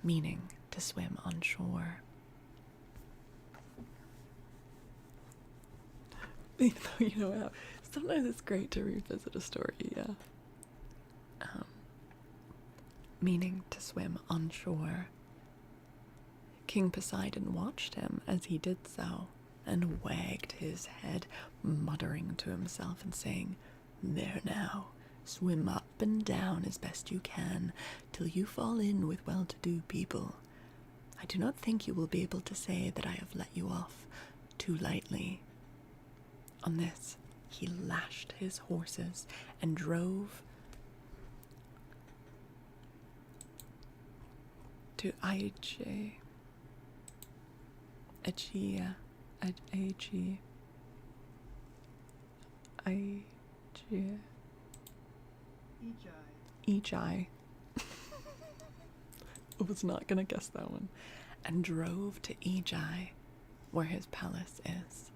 meaning to swim on shore. You know, sometimes it's great to revisit a story, yeah. Meaning to swim on shore. King Poseidon watched him as he did so, and wagged his head, muttering to himself and saying, "There now, swim up and down as best you can, till you fall in with well-to-do people. I do not think you will be able to say that I have let you off too lightly." On this, he lashed his horses and drove to Aegea. I was not gonna guess that one. And drove to Aegea, where his palace is.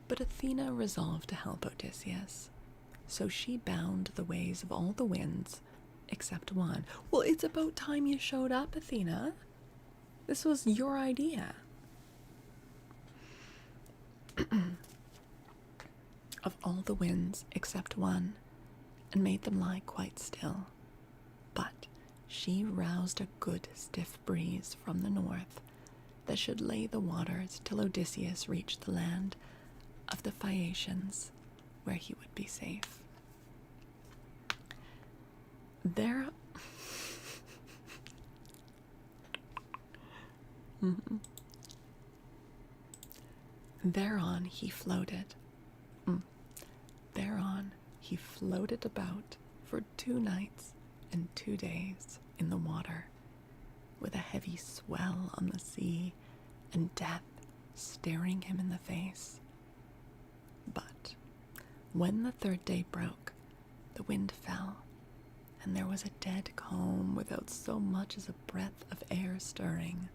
But Athena resolved to help Odysseus, so she bound the ways of all the winds except one. Well, it's about time you showed up, Athena. This was your idea. Of all the winds except one, and made them lie quite still. But she roused a good stiff breeze from the north that should lay the waters till Odysseus reached the land of the Phaeacians, where he would be safe. There Thereon he floated. Thereon he floated about for 2 nights and 2 days in the water, with a heavy swell on the sea and death staring him in the face. But when the 3rd day broke, the wind fell, and there was a dead calm without so much as a breath of air stirring.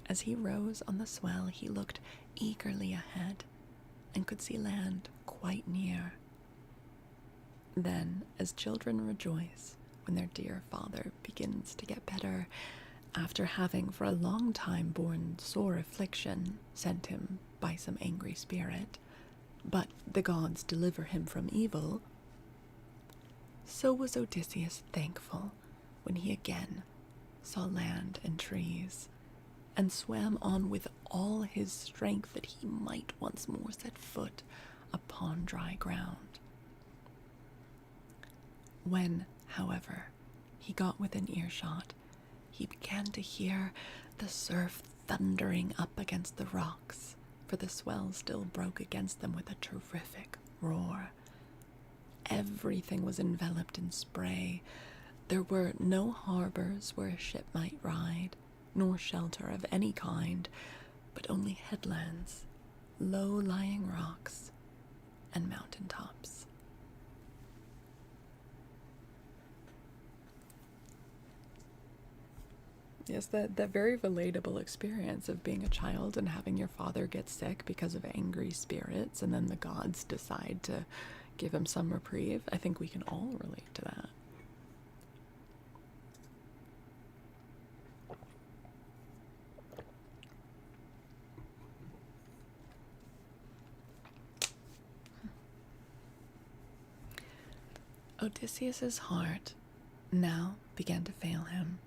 As he rose on the swell, he looked eagerly ahead and could see land quite near. Then, as children rejoice when their dear father begins to get better, after having for a long time borne sore affliction sent him by some angry spirit, but the gods deliver him from evil, so was Odysseus thankful when he again saw land and trees, and swam on with all his strength that he might once more set foot upon dry ground. When, however, he got within earshot, he began to hear the surf thundering up against the rocks, for the swell still broke against them with a terrific roar. Everything was enveloped in spray. There were no harbors where a ship might ride, nor shelter of any kind, but only headlands, low-lying rocks, and mountain tops. Yes, that very relatable experience of being a child and having your father get sick because of angry spirits, and then the gods decide to give him some reprieve. I think we can all relate to that. Odysseus's heart now began to fail him,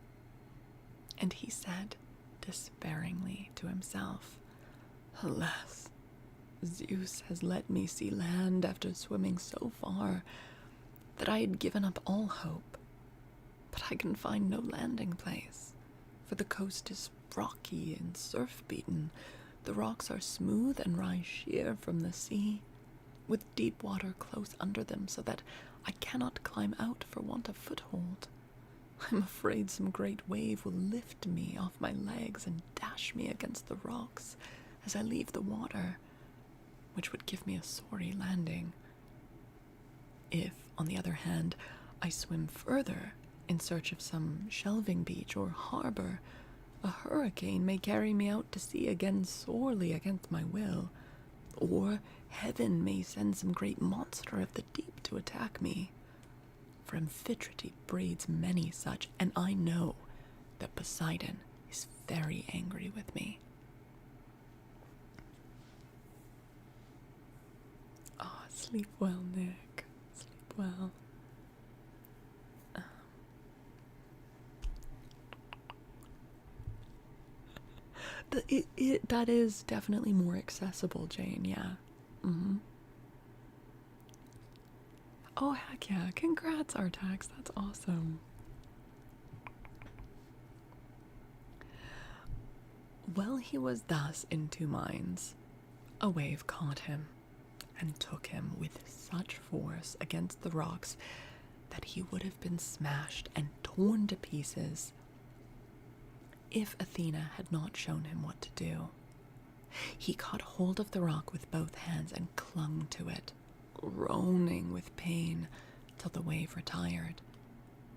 and he said despairingly to himself, "Alas, Zeus has let me see land after swimming so far that I had given up all hope. But I can find no landing place, for the coast is rocky and surf-beaten. The rocks are smooth and rise sheer from the sea, with deep water close under them, so that I cannot climb out for want of foothold. I'm afraid some great wave will lift me off my legs and dash me against the rocks as I leave the water, which would give me a sorry landing. If, on the other hand, I swim further in search of some shelving beach or harbor, a hurricane may carry me out to sea again sorely against my will, or heaven may send some great monster of the deep to attack me. For Amphitrite breeds many such, and I know that Poseidon is very angry with me." Oh, sleep well, Nick. Sleep well. That is definitely more accessible, Jane, yeah. Mm-hmm. Oh, heck yeah. Congrats, Artax. That's awesome. While he was thus in two minds, a wave caught him and took him with such force against the rocks that he would have been smashed and torn to pieces if Athena had not shown him what to do. He caught hold of the rock with both hands and clung to it, groaning with pain till the wave retired.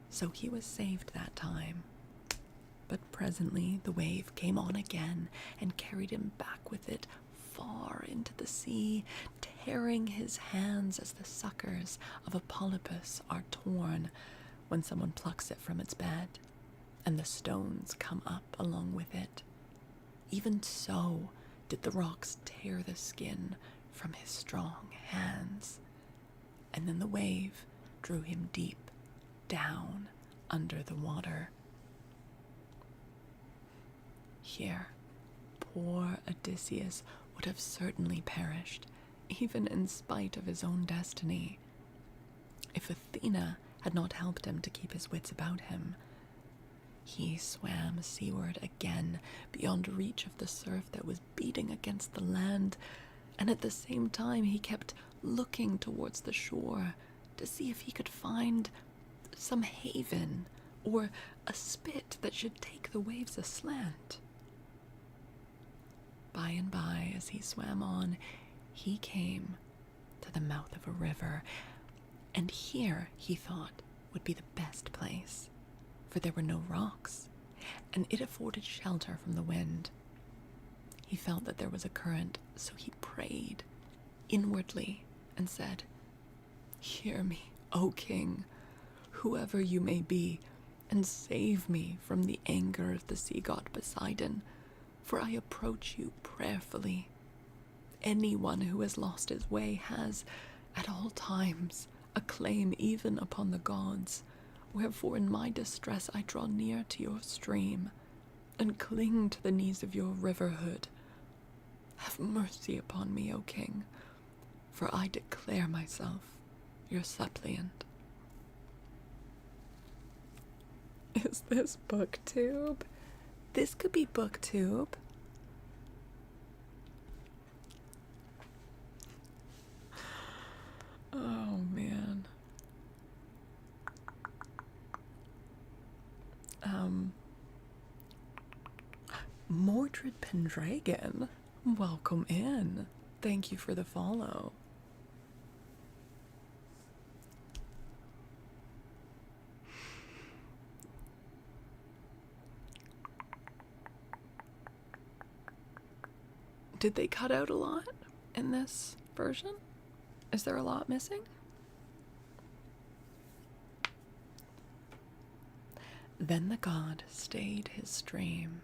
So he was saved that time. But presently the wave came on again and carried him back with it far into the sea, tearing his hands as the suckers of a polypus are torn when someone plucks it from its bed, and the stones come up along with it. Even so did the rocks tear the skin from his strong hands, and then the wave drew him deep down under the water. Here, poor Odysseus would have certainly perished, even in spite of his own destiny, if Athena had not helped him to keep his wits about him. He swam seaward again, beyond reach of the surf that was beating against the land, and at the same time he kept looking towards the shore to see if he could find some haven or a spit that should take the waves aslant. By and by, as he swam on, he came to the mouth of a river, and here, he thought, would be the best place, for there were no rocks, and it afforded shelter from the wind. He felt that there was a current, so he prayed inwardly and said, "Hear me, O king, whoever you may be, and save me from the anger of the sea god Poseidon, for I approach you prayerfully. Anyone who has lost his way has, at all times, a claim even upon the gods, wherefore in my distress I draw near to your stream, and cling to the knees of your riverhood. Have mercy upon me, O king, for I declare myself your suppliant." Is this booktube? This could be booktube. Oh, man. Mordred Pendragon, welcome in. Thank you for the follow. Did they cut out a lot in this version? Is there a lot missing? Then the god stayed his stream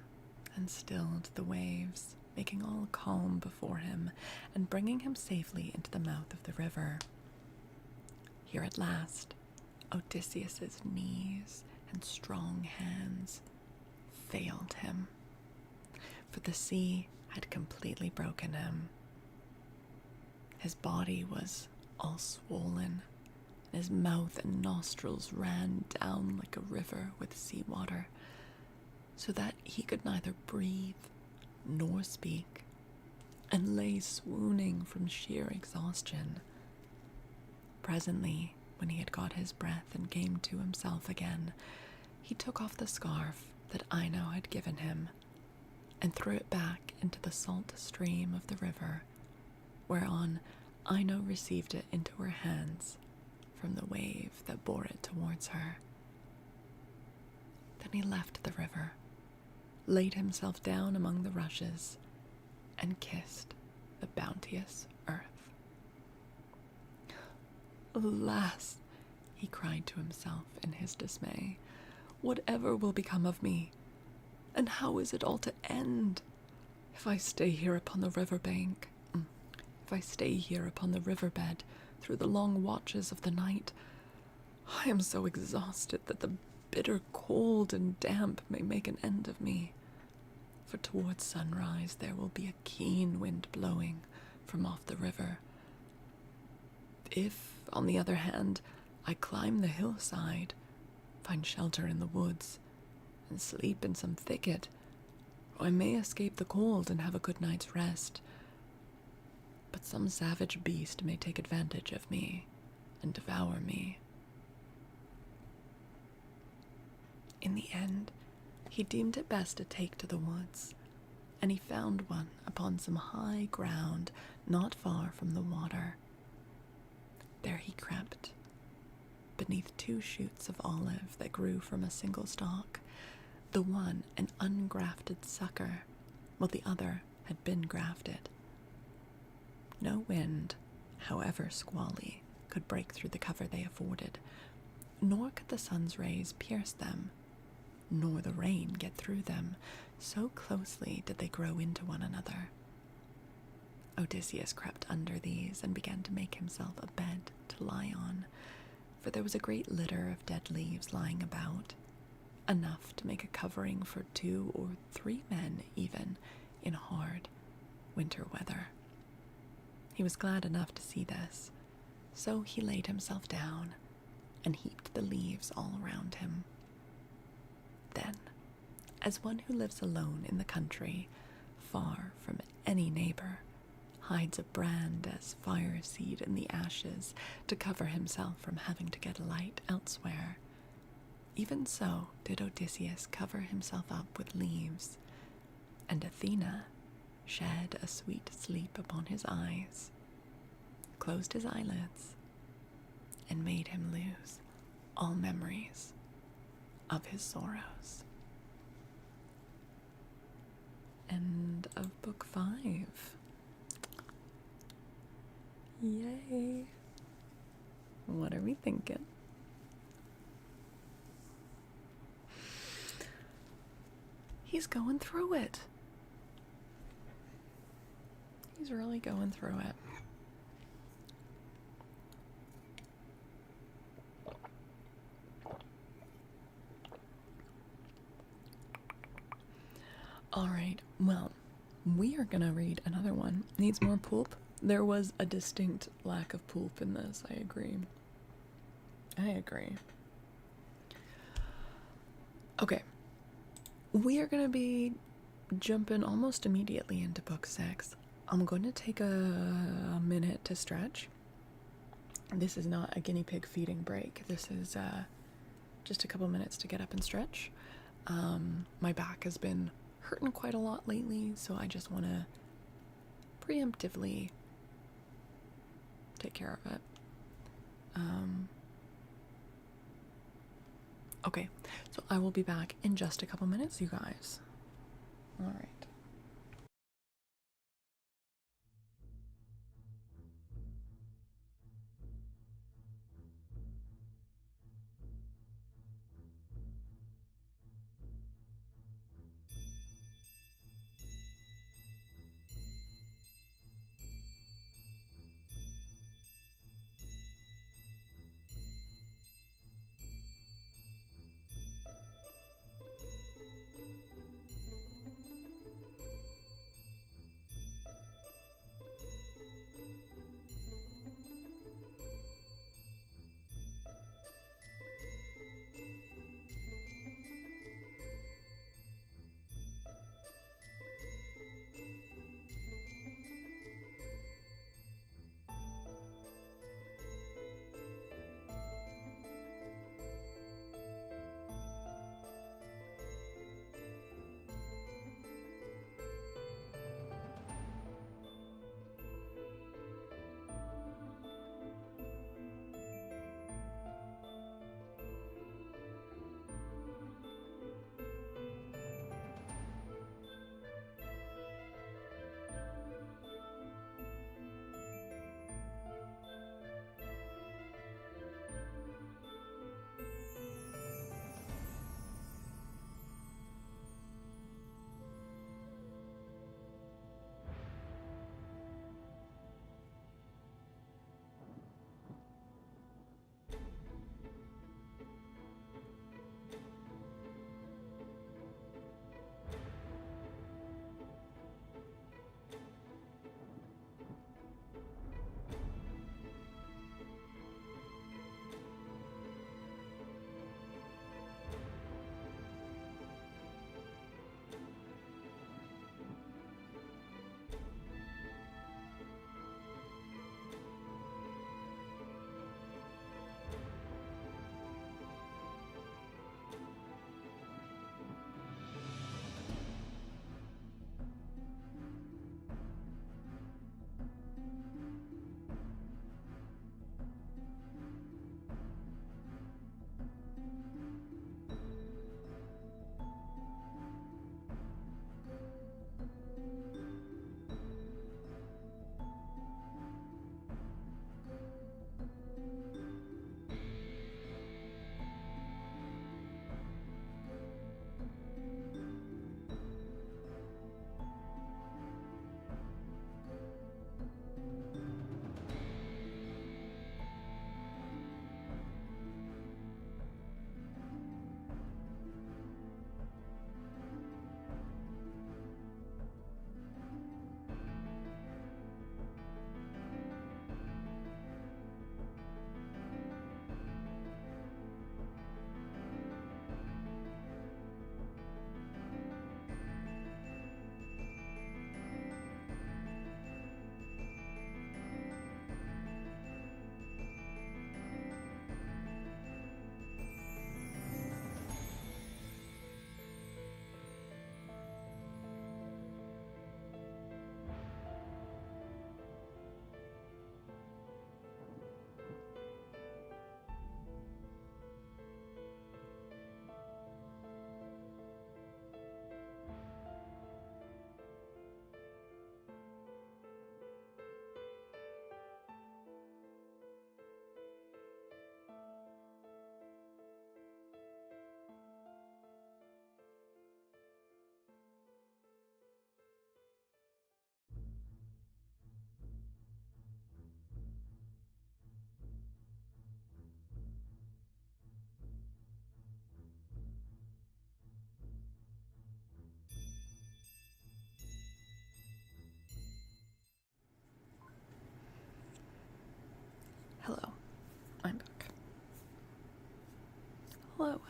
and stilled the waves, making all calm before him and bringing him safely into the mouth of the river. Here at last, Odysseus's knees and strong hands failed him, for the sea had completely broken him. His body was all swollen, and his mouth and nostrils ran down like a river with seawater, so that he could neither breathe nor speak, and lay swooning from sheer exhaustion. Presently, when he had got his breath and came to himself again, he took off the scarf that Ino had given him, and threw it back into the salt stream of the river, whereon Ino received it into her hands from the wave that bore it towards her. Then he left the river, laid himself down among the rushes, and kissed the bounteous earth. "Alas," he cried to himself in his dismay, "whatever will become of me? And how is it all to end? If I stay here upon the riverbank, if I stay here upon the riverbed through the long watches of the night, I am so exhausted that the bitter cold and damp may make an end of me. For towards sunrise there will be a keen wind blowing from off the river. If, on the other hand, I climb the hillside, find shelter in the woods, and sleep in some thicket, I may escape the cold and have a good night's rest. But some savage beast may take advantage of me and devour me." In the end, he deemed it best to take to the woods, and he found one upon some high ground not far from the water. There he crept, beneath 2 shoots of olive that grew from a single stalk, the one an ungrafted sucker, while the other had been grafted. No wind, however squally, could break through the cover they afforded, nor could the sun's rays pierce them, nor the rain get through them, so closely did they grow into one another. Odysseus crept under these and began to make himself a bed to lie on, for there was a great litter of dead leaves lying about, enough to make a covering for 2 or 3 men even in hard winter weather. He was glad enough to see this, so he laid himself down and heaped the leaves all around him. Then, as one who lives alone in the country, far from any neighbor, hides a brand as fire seed in the ashes to cover himself from having to get light elsewhere, even so did Odysseus cover himself up with leaves, and Athena shed a sweet sleep upon his eyes, closed his eyelids, and made him lose all memories of his sorrows. End of book 5. Yay. What are we thinking? He's going through it. He's really going through it. Alright, well, we are gonna read another one. Needs more pulp. There was a distinct lack of pulp in this, I agree. I agree. Okay, we are gonna be jumping almost immediately into book 6. I'm going to take a minute to stretch. This is not a guinea pig feeding break. This is just a couple minutes to get up and stretch. My back has been hurting quite a lot lately, so I just want to preemptively take care of it. Okay, so I will be back in just a couple minutes, you guys. All right.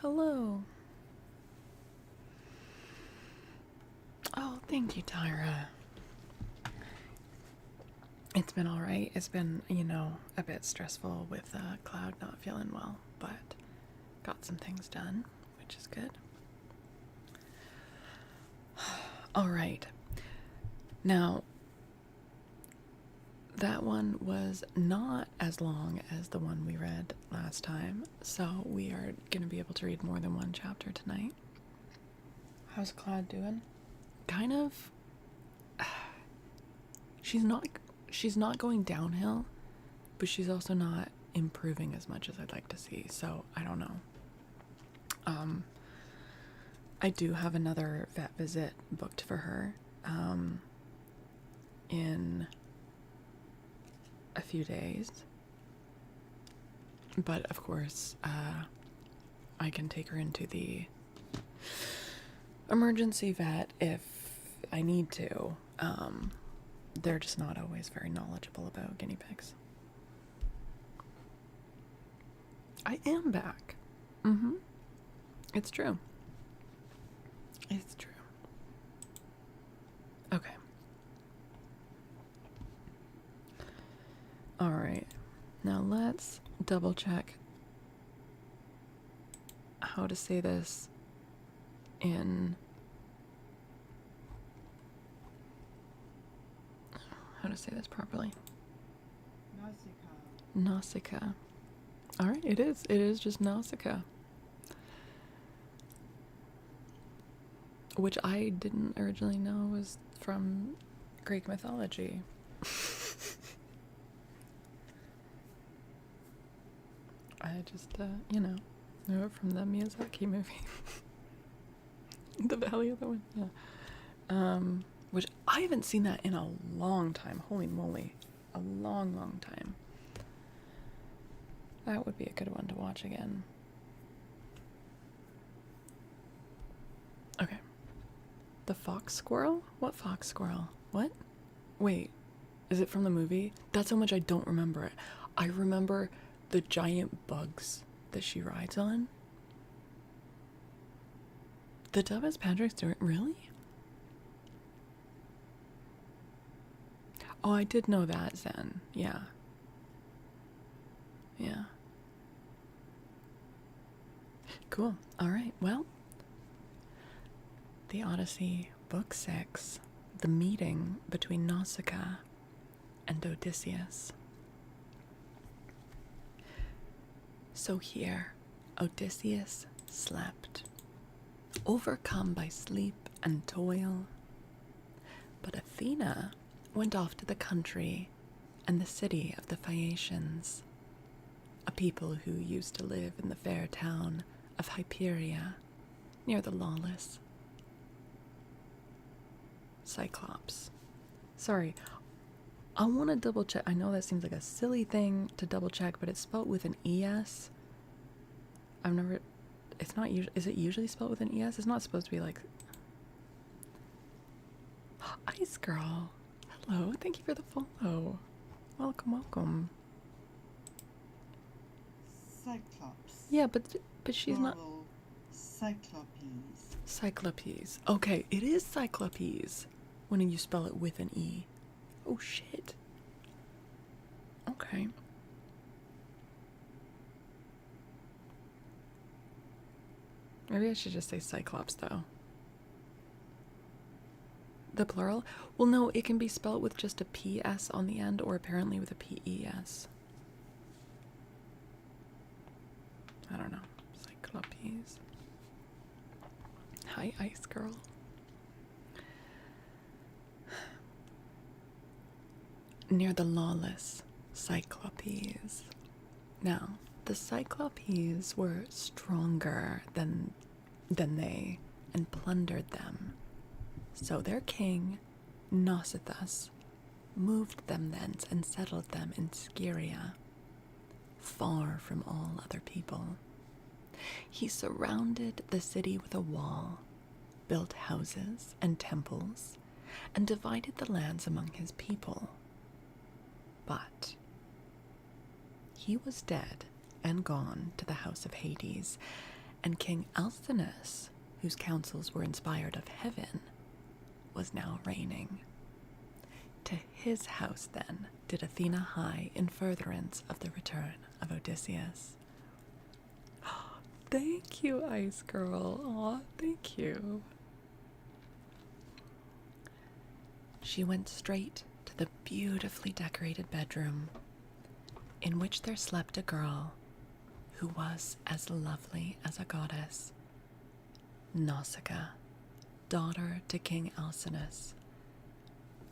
hello. Oh, thank you, Tyra. It's been alright. It's been, a bit stressful with Cloud not feeling well, but got some things done, which is good. Alright. Now, that one was not as long as the one we read last time, so we are going to be able to read more than one chapter tonight. How's Cloud doing? Kind of. She's not going downhill, but she's also not improving as much as I'd like to see, so I don't know. I do have another vet visit booked for her in a few days, but of course I can take her into the emergency vet if I need to. They're just not always very knowledgeable about guinea pigs. I am back. It's true. It's true. Okay. Alright. Now let's double check how to say this in... How to say this properly? Nausicaa. Alright, it is. It is just Nausicaa. Which I didn't originally know was from Greek mythology. I just, know it from the Miyazaki movie. The Valley of the Wind, yeah. Which I haven't seen that in a long time. Holy moly. A long, long time. That would be a good one to watch again. Okay. The fox squirrel? What fox squirrel? What? Wait. Is it from the movie? That's how much I don't remember it. I remember the giant bugs that she rides on. The dub is Patrick Stewart? Really? Oh, I did know that, Zen. Yeah. Yeah. Cool. Alright, well. The Odyssey, Book 6. The meeting between Nausicaa and Odysseus. So here, Odysseus slept, overcome by sleep and toil. But Athena went off to the country and the city of the Phaeacians, a people who used to live in the fair town of Hyperia, near the lawless Cyclops. Sorry, I want to double check. I know that seems like a silly thing to double check, but it's spelled with an ES. It's not usually, is it usually spelled with an ES? It's not supposed to be like... Ice Girl. Hello, thank you for the follow. Welcome, welcome. Cyclops. Yeah, but she's not... Cyclopes. Cyclopes. Okay, it is Cyclopes when you spell it with an E. Oh, shit. Okay. Maybe I should just say Cyclops, though. The plural? Well, no, it can be spelled with just a PS on the end, or apparently with a PES. I don't know. Cyclopes. Hi, Ice Girl. Near the lawless Cyclopes. Now, the Cyclopes were stronger than they and plundered them. So their king, Nausithous, moved them thence and settled them in Scheria, far from all other people. He surrounded the city with a wall, built houses and temples, and divided the lands among his people. But he was dead and gone to the house of Hades, and King Alcinous, whose counsels were inspired of heaven, was now reigning. To his house, then, did Athena hie in furtherance of the return of Odysseus. Thank you, Ice Girl. Aw, thank you. She went straight to the beautifully decorated bedroom in which there slept a girl who was as lovely as a goddess, Nausicaa, daughter to King Alcinous.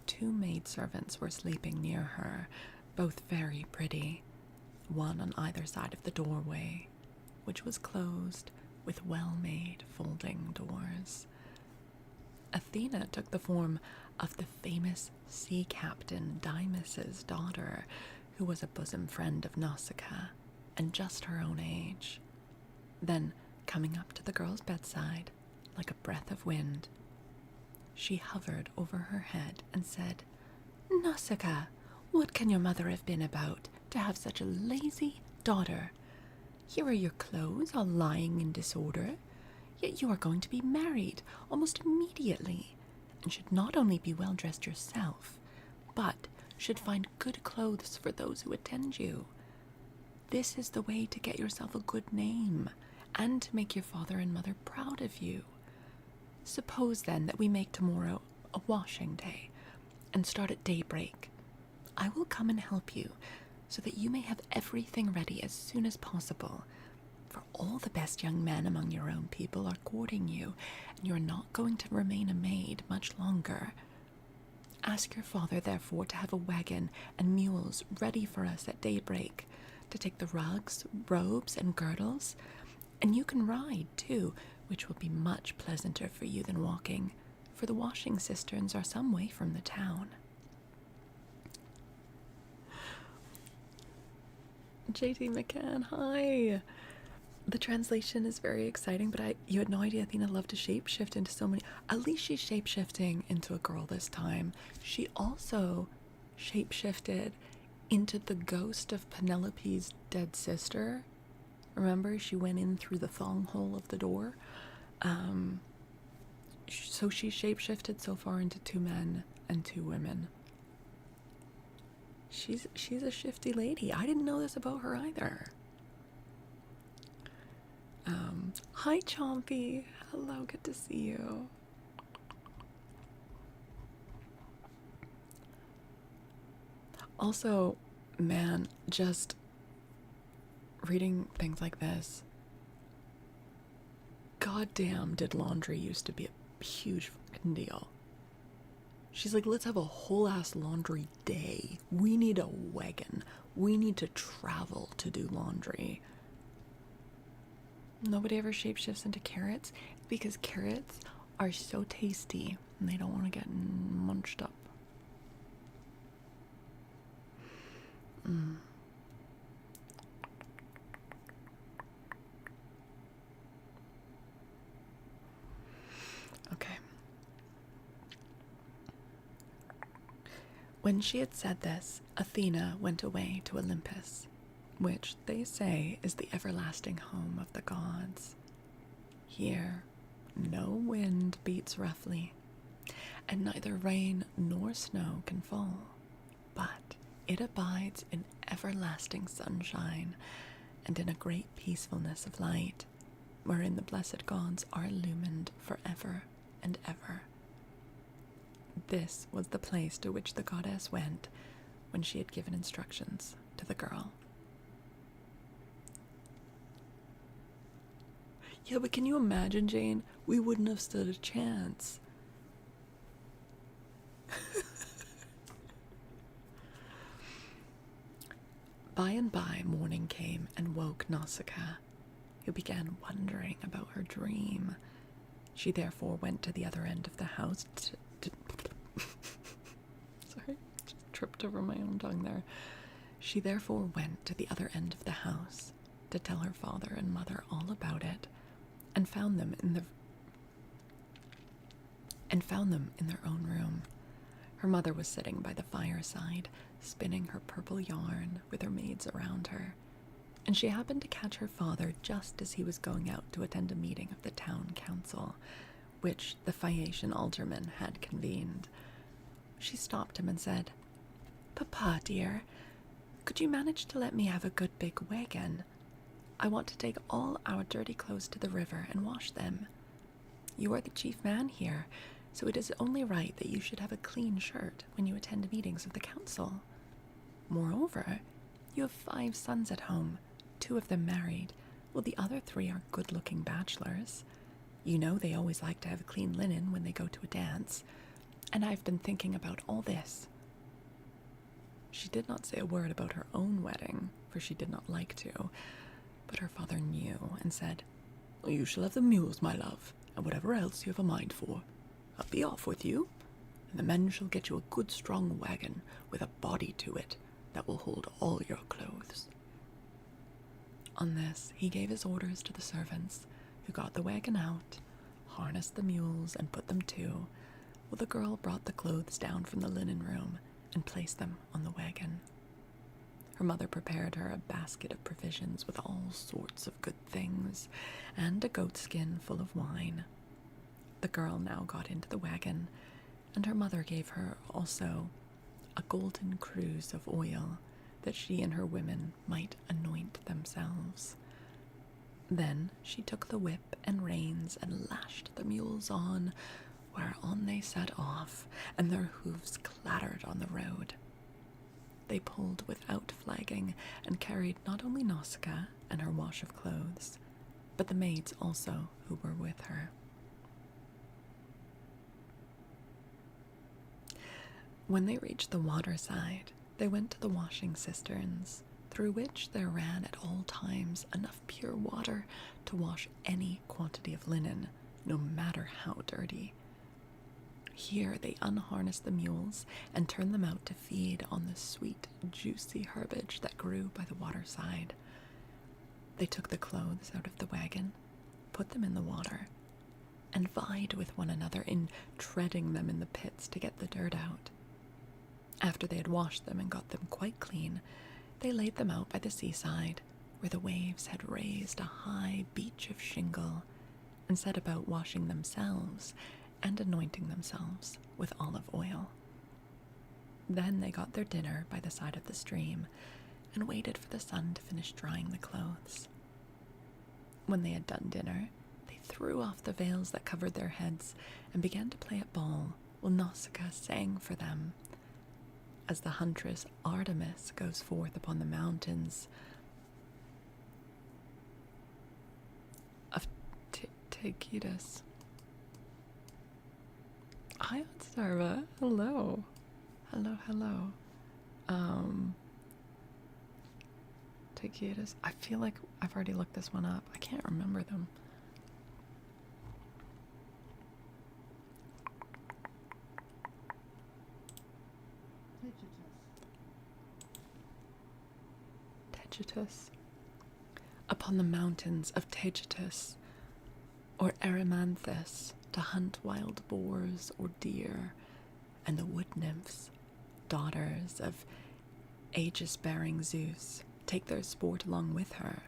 2 maidservants were sleeping near her, both very pretty, one on either side of the doorway, which was closed with well-made folding doors. Athena took the form of the famous sea captain Dymas's daughter, who was a bosom friend of Nausicaa and just her own age. Then, coming up to the girl's bedside, like a breath of wind, she hovered over her head and said, "Nausicaa, what can your mother have been about to have such a lazy daughter? Here are your clothes all lying in disorder, yet you are going to be married almost immediately, and should not only be well dressed yourself, but should find good clothes for those who attend you. This is the way to get yourself a good name, and to make your father and mother proud of you. Suppose, then, that we make tomorrow a washing day, and start at daybreak. I will come and help you, so that you may have everything ready as soon as possible, for all the best young men among your own people are courting you, and you are not going to remain a maid much longer. Ask your father, therefore, to have a wagon and mules ready for us at daybreak, to take the rugs, robes, and girdles, and you can ride, too, which will be much pleasanter for you than walking, for the washing cisterns are some way from the town." JT McCann, hi! The translation is very exciting, but you had no idea Athena loved to shapeshift into so many. At least she's shapeshifting into a girl this time. She also shapeshifted into the ghost of Penelope's dead sister. Remember, she went in through the thong hole of the door. So she shapeshifted so far into 2 men and 2 women. She's a shifty lady. I didn't know this about her either. Hi, Chompy. Hello, good to see you. Also, man, just reading things like this. Goddamn, did laundry used to be a huge fucking deal. She's like, let's have a whole ass laundry day. We need a wagon. We need to travel to do laundry. Nobody ever shapeshifts into carrots because carrots are so tasty and they don't want to get munched up. Okay. When she had said this, Athena went away to Olympus, which they say is the everlasting home of the gods. Here, no wind beats roughly, and neither rain nor snow can fall, but it abides in everlasting sunshine and in a great peacefulness of light, wherein the blessed gods are illumined forever and ever. This was the place to which the goddess went when she had given instructions to the girl. Yeah, but can you imagine, Jane? We wouldn't have stood a chance. By and by, morning came and woke Nausicaa, who began wondering about her dream. She therefore went to the other end of the house Sorry, just tripped over my own tongue there. She therefore went to the other end of the house to tell her father and mother all about it, and found them in their own room. Her mother was sitting by the fireside, spinning her purple yarn with her maids around her, and she happened to catch her father just as he was going out to attend a meeting of the town council, which the Phaeacian alderman had convened. She stopped him and said, "Papa, dear, could you manage to let me have a good big wagon? I want to take all our dirty clothes to the river and wash them. You are the chief man here, so it is only right that you should have a clean shirt when you attend meetings of the council. Moreover, you have 5 sons at home, 2 of them married, while the other 3 are good-looking bachelors. You know they always like to have clean linen when they go to a dance, and I've been thinking about all this." She did not say a word about her own wedding, for she did not like to, but her father knew and said, "You shall have the mules, my love, and whatever else you have a mind for. I'll be off with you, and the men shall get you a good strong wagon with a body to it that will hold all your clothes." On this, he gave his orders to the servants, who got the wagon out, harnessed the mules, and put them to, while the girl brought the clothes down from the linen room and placed them on the wagon. Her mother prepared her a basket of provisions with all sorts of good things, and a goat skin full of wine. The girl now got into the wagon, and her mother gave her also a golden cruse of oil, that she and her women might anoint themselves. Then she took the whip and reins and lashed the mules on, whereon they set off, and their hoofs clattered on the road. They pulled without flagging, and carried not only Nausicaa and her wash of clothes, but the maids also who were with her. When they reached the waterside, they went to the washing cisterns, through which there ran at all times enough pure water to wash any quantity of linen, no matter how dirty. Here they unharnessed the mules and turned them out to feed on the sweet, juicy herbage that grew by the waterside. They took the clothes out of the wagon, put them in the water, and vied with one another in treading them in the pits to get the dirt out. After they had washed them and got them quite clean, they laid them out by the seaside, where the waves had raised a high beach of shingle, and set about washing themselves and anointing themselves with olive oil. Then they got their dinner by the side of the stream, and waited for the sun to finish drying the clothes. When they had done dinner, they threw off the veils that covered their heads and began to play at ball, while Nausicaa sang for them. As the huntress Artemis goes forth upon the mountains of Taygetus. Hi, Starva. Hello. Hello. Taygetus. I feel like I've already looked this one up. I can't remember them. Taygetus. Upon the mountains of Taygetus, or Erymanthus, to hunt wild boars or deer, and the wood nymphs, daughters of Aegis-bearing Zeus, take their sport along with her.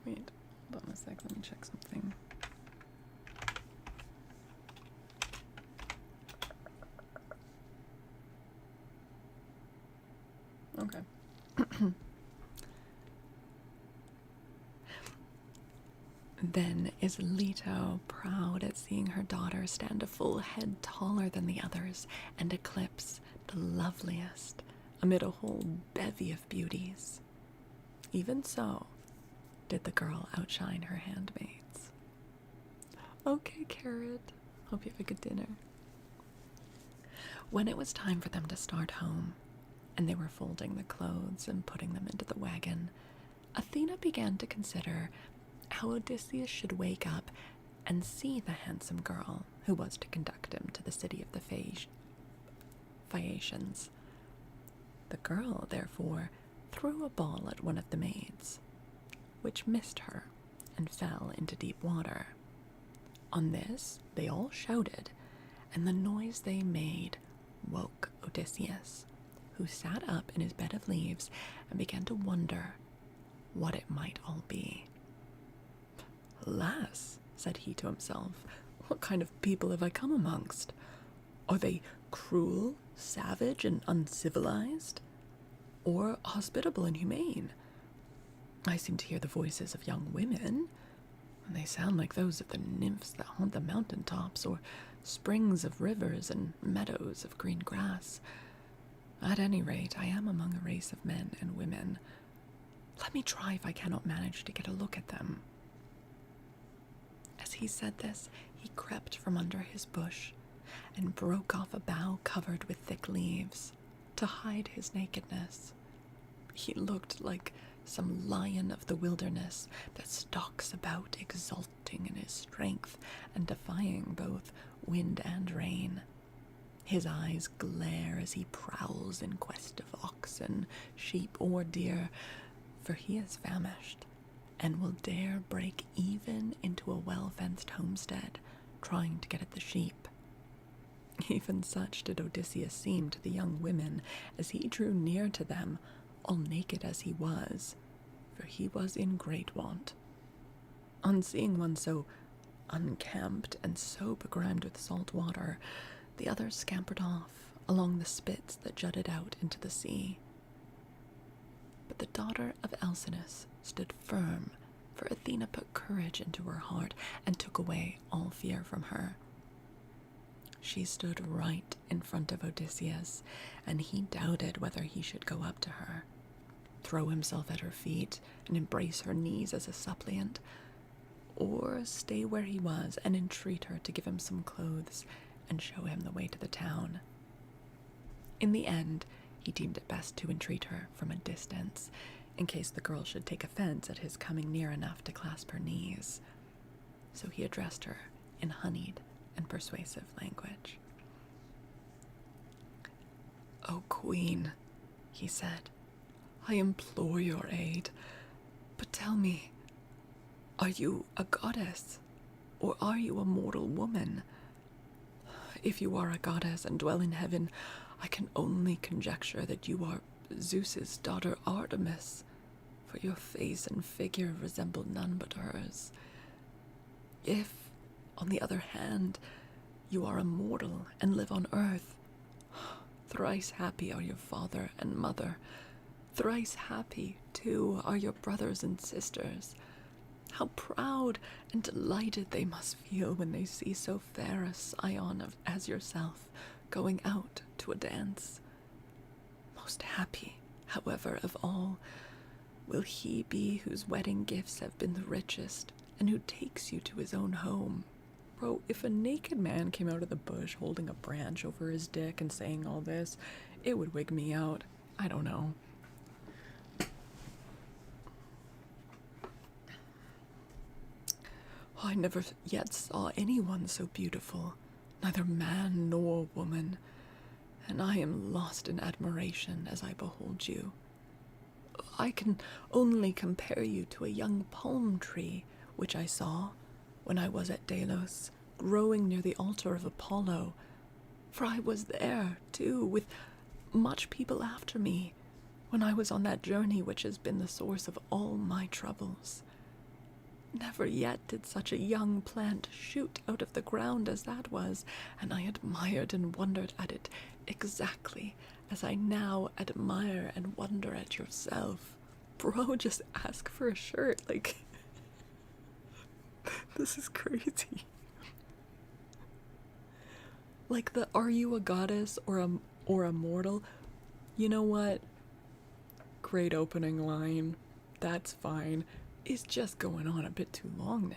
Wait, hold on a sec, let me check something. Okay. Then is Leto proud at seeing her daughter stand a full head taller than the others and eclipse the loveliest amid a whole bevy of beauties. Even so did the girl outshine her handmaids. Okay, Carrot. Hope you have a good dinner. When it was time for them to start home, and they were folding the clothes and putting them into the wagon, Athena began to consider how Odysseus should wake up and see the handsome girl who was to conduct him to the city of the Phaeacians. The girl, therefore, threw a ball at one of the maids, which missed her and fell into deep water. On this, they all shouted, and the noise they made woke Odysseus, who sat up in his bed of leaves and began to wonder what it might all be. "Alas," said he to himself, "what kind of people have I come amongst? Are they cruel, savage, and uncivilized? Or hospitable and humane? I seem to hear the voices of young women, and they sound like those of the nymphs that haunt the mountain tops, or springs of rivers and meadows of green grass. At any rate, I am among a race of men and women. Let me try if I cannot manage to get a look at them." As he said this, he crept from under his bush and broke off a bough covered with thick leaves to hide his nakedness. He looked like some lion of the wilderness that stalks about, exulting in his strength and defying both wind and rain. His eyes glare as he prowls in quest of oxen, sheep, or deer, for he is famished and will dare break even into a well-fenced homestead trying to get at the sheep. Even such did Odysseus seem to the young women as he drew near to them, all naked as he was, for he was in great want. On seeing one so unkempt and so begrimed with salt water, the others scampered off along the spits that jutted out into the sea. But the daughter of Alcinous stood firm, for Athena put courage into her heart and took away all fear from her. She stood right in front of Odysseus, and he doubted whether he should go up to her, throw himself at her feet, and embrace her knees as a suppliant, or stay where he was and entreat her to give him some clothes and show him the way to the town. In the end, he deemed it best to entreat her from a distance, in case the girl should take offense at his coming near enough to clasp her knees. So he addressed her in honeyed and persuasive language. "O Queen," he said, "I implore your aid, but tell me, are you a goddess, or are you a mortal woman? If you are a goddess and dwell in heaven, I can only conjecture that you are Zeus's daughter Artemis, for your face and figure resemble none but hers. If, on the other hand, you are a mortal and live on earth, thrice happy are your father and mother. Thrice happy, too, are your brothers and sisters. How proud and delighted they must feel when they see so fair a scion as yourself going out to a dance. Most happy, however, of all will he be whose wedding gifts have been the richest, and who takes you to his own home." Bro, if a naked man came out of the bush holding a branch over his dick and saying all this, it would wig me out. I don't know. I never yet saw anyone so beautiful, neither man nor woman, and I am lost in admiration as I behold you. I can only compare you to a young palm tree which I saw when I was at Delos, growing near the altar of Apollo, for I was there, too, with much people after me, when I was on that journey which has been the source of all my troubles. Never yet did such a young plant shoot out of the ground as that was, and I admired and wondered at it exactly as I now admire and wonder at yourself. Bro, just ask for a shirt, like... This is crazy. Like the "are you a goddess or a mortal?" You know what? Great opening line. That's fine. It's just going on a bit too long now.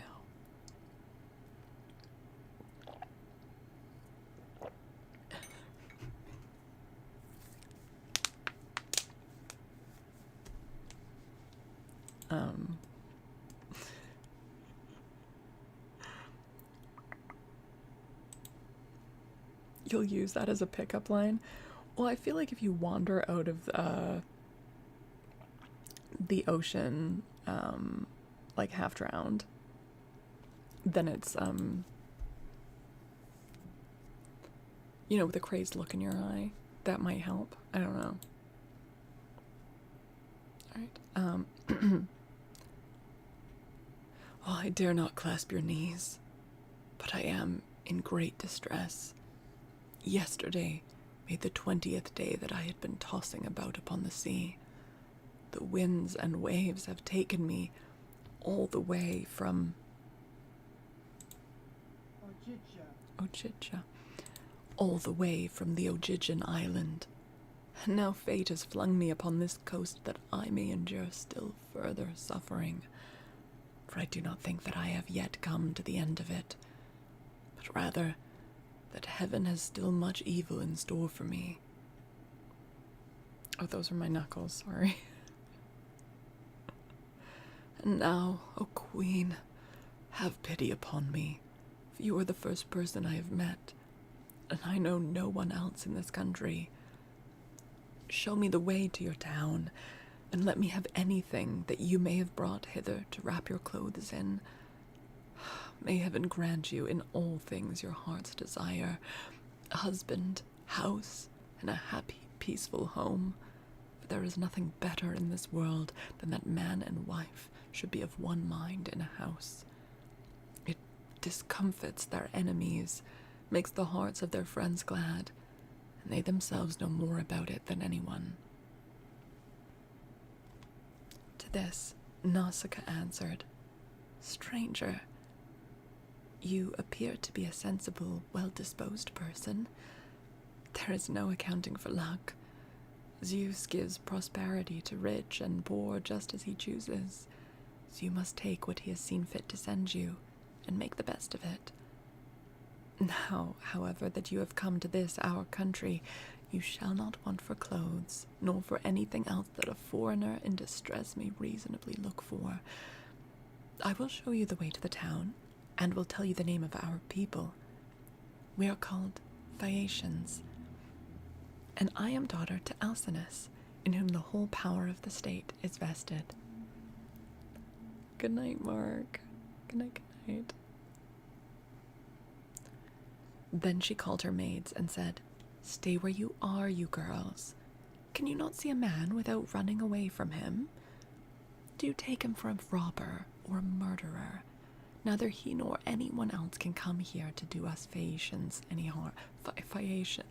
You'll use that as a pickup line? Well, I feel like if you wander out of the ocean, like half drowned, then it's, you know, with a crazed look in your eye, that might help. I don't know. Alright, oh, I dare not clasp your knees, but I am in great distress. Yesterday made the 20th day that I had been tossing about upon the sea. The winds and waves have taken me all the way from Ochicha, all the way from the Ogygian island. And now fate has flung me upon this coast that I may endure still further suffering. For I do not think that I have yet come to the end of it, but rather that heaven has still much evil in store for me. Oh, those are my knuckles, sorry. And now, O Queen, have pity upon me, for you are the first person I have met, and I know no one else in this country. Show me the way to your town, and let me have anything that you may have brought hither to wrap your clothes in. May heaven grant you in all things your heart's desire, a husband, house, and a happy, peaceful home. For there is nothing better in this world than that man and wife should be of one mind in a house. It discomfits their enemies, makes the hearts of their friends glad, and they themselves know more about it than anyone. To this, Nausicaa answered, Stranger, you appear to be a sensible, well-disposed person. There is no accounting for luck. Zeus gives prosperity to rich and poor just as he chooses, so you must take what he has seen fit to send you, and make the best of it. Now, however, that you have come to this our country, you shall not want for clothes, nor for anything else that a foreigner in distress may reasonably look for. I will show you the way to the town, and will tell you the name of our people. We are called Phaeacians, and I am daughter to Alcinous, in whom the whole power of the state is vested. Good night, Mark. Good night, good night. Then she called her maids and said, Stay where you are, you girls. Can you not see a man without running away from him? Do you take him for a robber or a murderer? Neither he nor anyone else can come here to do us Phaeacians any harm. Phaeacian.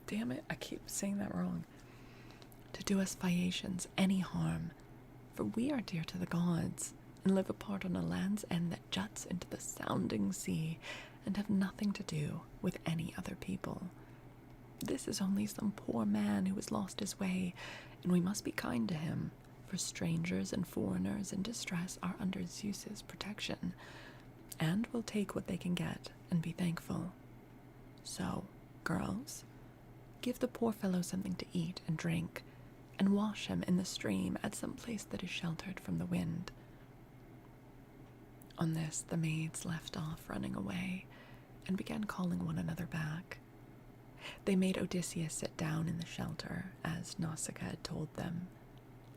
Damn it, I keep saying that wrong. To do us Phaeacians any harm, for we are dear to the gods, and live apart on a land's end that juts into the sounding sea, and have nothing to do with any other people. This is only some poor man who has lost his way, and we must be kind to him, for strangers and foreigners in distress are under Zeus's protection, and will take what they can get and be thankful. So, girls, give the poor fellow something to eat and drink, and wash him in the stream at some place that is sheltered from the wind. On this, the maids left off running away, and began calling one another back. They made Odysseus sit down in the shelter, as Nausicaa had told them,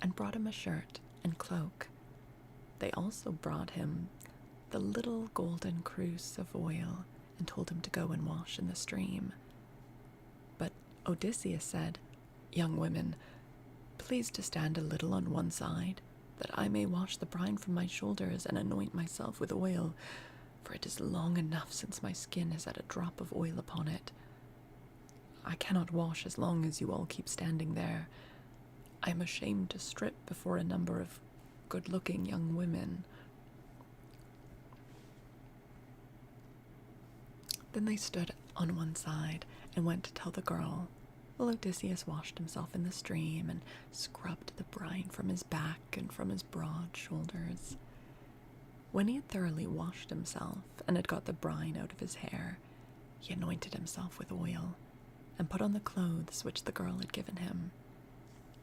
and brought him a shirt and cloak. They also brought him the little golden cruse of oil, and told him to go and wash in the stream. But Odysseus said, Young women, please to stand a little on one side, that I may wash the brine from my shoulders and anoint myself with oil, for it is long enough since my skin has had a drop of oil upon it. I cannot wash as long as you all keep standing there. I am ashamed to strip before a number of good-looking young women. Then they stood on one side and went to tell the girl, while Odysseus washed himself in the stream and scrubbed the brine from his back and from his broad shoulders. When he had thoroughly washed himself and had got the brine out of his hair, he anointed himself with oil and put on the clothes which the girl had given him.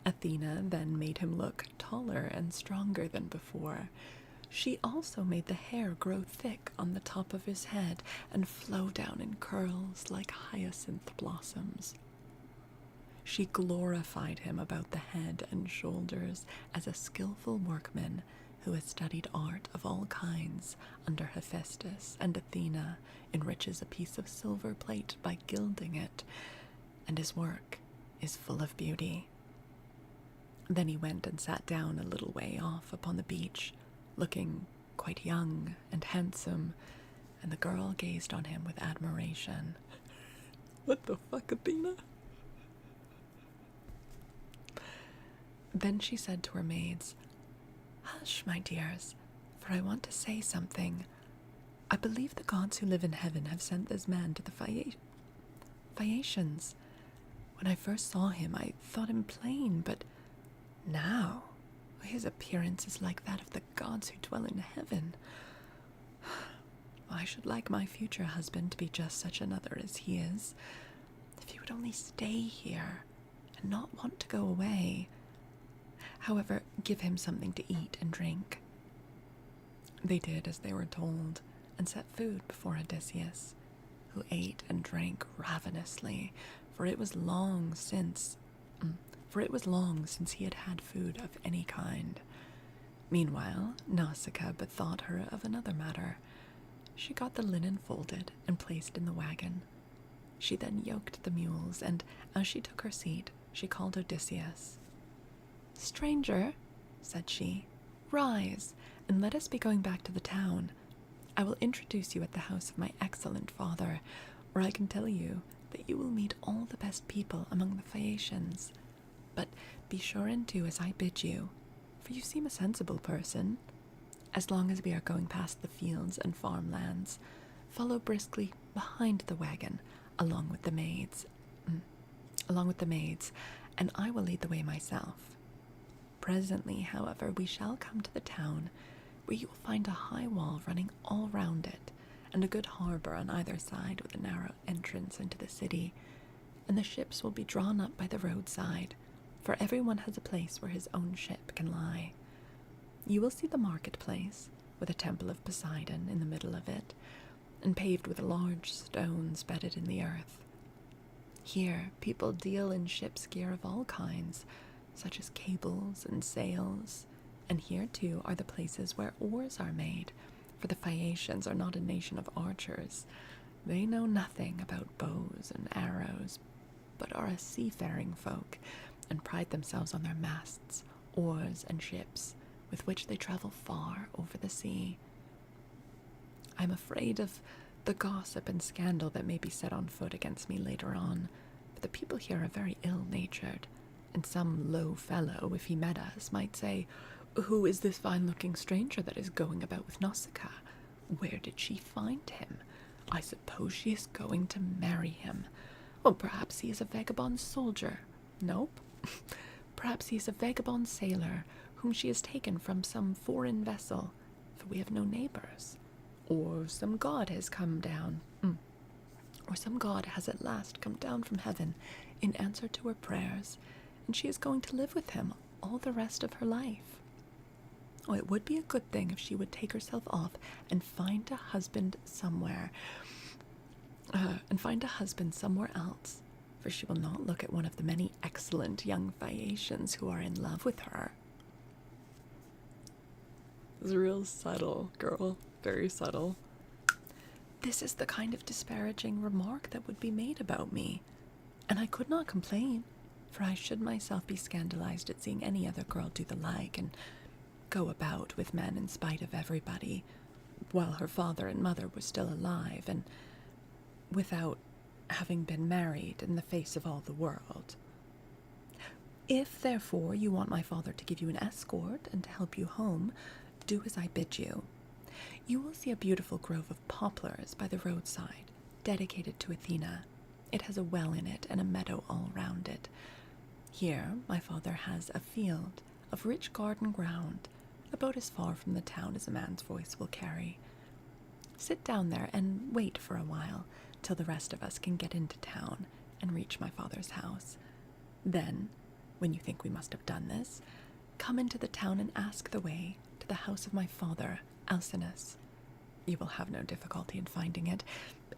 Athena then made him look taller and stronger than before. She also made the hair grow thick on the top of his head and flow down in curls like hyacinth blossoms. She glorified him about the head and shoulders as a skillful workman who has studied art of all kinds under Hephaestus, and Athena enriches a piece of silver plate by gilding it, and his work is full of beauty." Then he went and sat down a little way off upon the beach, looking quite young and handsome, and the girl gazed on him with admiration. What the fuck, Athena? Then she said to her maids, "Hush, my dears, for I want to say something. I believe the gods who live in heaven have sent this man to the Phaeacians. When I first saw him, I thought him plain, but now his appearance is like that of the gods who dwell in heaven. I should like my future husband to be just such another as he is. If he would only stay here and not want to go away. However, give him something to eat and drink." They did as they were told, and set food before Odysseus, who ate and drank ravenously, for it was long since he had had food of any kind. Meanwhile, Nausicaa bethought her of another matter. She got the linen folded and placed in the wagon. She then yoked the mules, and as she took her seat, she called Odysseus. "Stranger," said she, "rise, and let us be going back to the town. I will introduce you at the house of my excellent father, where I can tell you that you will meet all the best people among the Phaeacians. But be sure and do as I bid you, for you seem a sensible person. As long as we are going past the fields and farmlands, follow briskly behind the wagon, along with the maids, and I will lead the way myself. Presently, however, we shall come to the town, where you will find a high wall running all round it, and a good harbor on either side with a narrow entrance into the city, and the ships will be drawn up by the roadside, for everyone has a place where his own ship can lie. You will see the marketplace, with a temple of Poseidon in the middle of it, and paved with large stones bedded in the earth. Here people deal in ship's gear of all kinds, such as cables and sails, and here too are the places where oars are made, for the Phaeacians are not a nation of archers. They know nothing about bows and arrows, but are a seafaring folk, and pride themselves on their masts, oars, and ships, with which they travel far over the sea. I am afraid of the gossip and scandal that may be set on foot against me later on, for the people here are very ill-natured, and some low fellow, if he met us, might say, 'Who is this fine-looking stranger that is going about with Nausicaa? Where did she find him? I suppose she is going to marry him. Well, perhaps he is a vagabond soldier. Nope. Perhaps he is a vagabond sailor whom she has taken from some foreign vessel, for we have no neighbors. Or some god has come down. Or some god has at last come down from heaven in answer to her prayers, and she is going to live with him all the rest of her life. Oh, it would be a good thing if she would take herself off and find a husband somewhere, else, for she will not look at one of the many excellent young Phaeacians who are in love with her." It's real subtle, girl. Very subtle. This is the kind of disparaging remark that would be made about me, and I could not complain, for I should myself be scandalized at seeing any other girl do the like, and go about with men in spite of everybody, while her father and mother were still alive, and without having been married in the face of all the world. If, therefore, you want my father to give you an escort and to help you home, do as I bid you. You will see a beautiful grove of poplars by the roadside, dedicated to Athena. It has a well in it and a meadow all round it. Here my father has a field of rich garden ground, about as far from the town as a man's voice will carry. Sit down there and wait for a while, till the rest of us can get into town and reach my father's house. Then, when you think we must have done this, come into the town and ask the way to the house of my father, Alcinous. You will have no difficulty in finding it.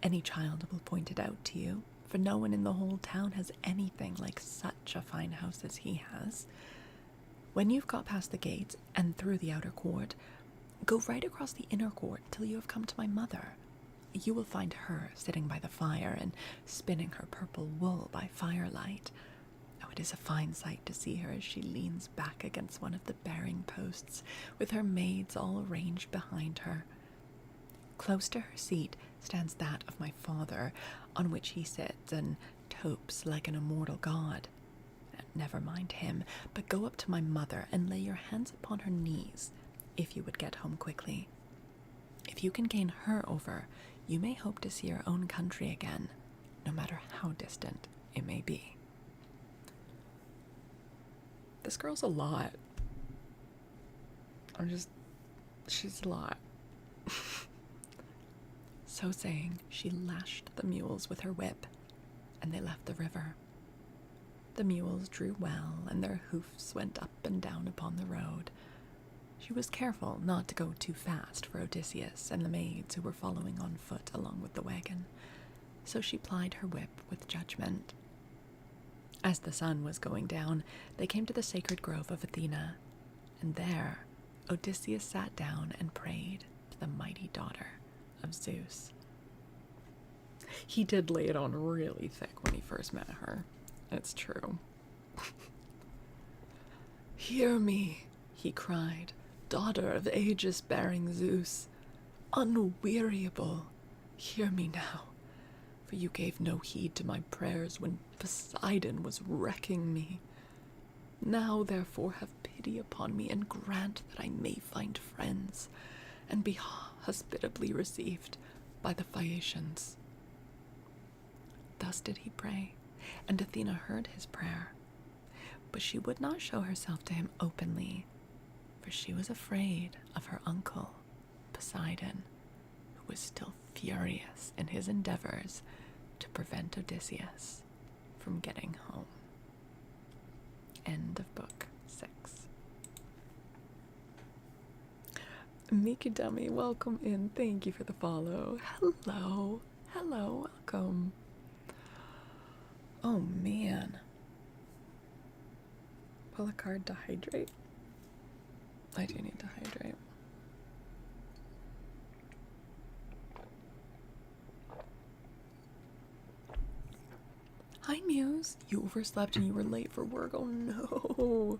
Any child will point it out to you, for no one in the whole town has anything like such a fine house as he has. When you've got past the gates and through the outer court, go right across the inner court till you have come to my mother. You will find her sitting by the fire and spinning her purple wool by firelight. Oh, it is a fine sight to see her as she leans back against one of the bearing posts, with her maids all arranged behind her. Close to her seat stands that of my father, on which he sits and topes like an immortal god. Never mind him, but go up to my mother and lay your hands upon her knees, if you would get home quickly. If you can gain her over, you may hope to see your own country again, no matter how distant it may be. This girl's a lot. She's a lot. So saying, she lashed the mules with her whip, and they left the river. The mules drew well, and their hoofs went up and down upon the road. She was careful not to go too fast for Odysseus and the maids who were following on foot along with the wagon, so she plied her whip with judgment. As the sun was going down, they came to the sacred grove of Athena, and there Odysseus sat down and prayed to the mighty daughter of Zeus. He did lay it on really thick when he first met her. It's true. "Hear me," he cried, "daughter of aegis-bearing Zeus. Unweariable, hear me now, for you gave no heed to my prayers when Poseidon was wrecking me. Now, therefore, have pity upon me and grant that I may find friends and be hospitably received by the Phaeacians." Thus did he pray, and Athena heard his prayer. But she would not show herself to him openly, for she was afraid of her uncle, Poseidon, who was still furious in his endeavors to prevent Odysseus from getting home. End of book 6. Mickey Dummy, welcome in. Thank you for the follow. Hello. Hello, welcome. Oh man. Pull a card to hydrate. I do need to hydrate. Hi Muse. You overslept and you were late for work. Oh no.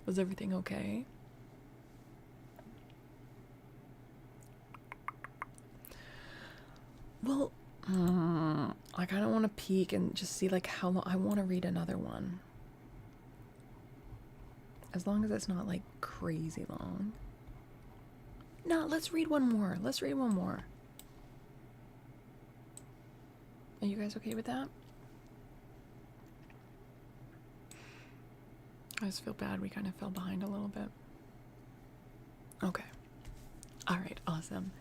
Was everything okay? Well, I kind of want to peek and just see like how long. I want to read another one. As long as it's not like crazy long. No, let's read one more. Let's read one more. Are you guys okay with that? I just feel bad. We kind of fell behind a little bit. Okay. All right. Awesome.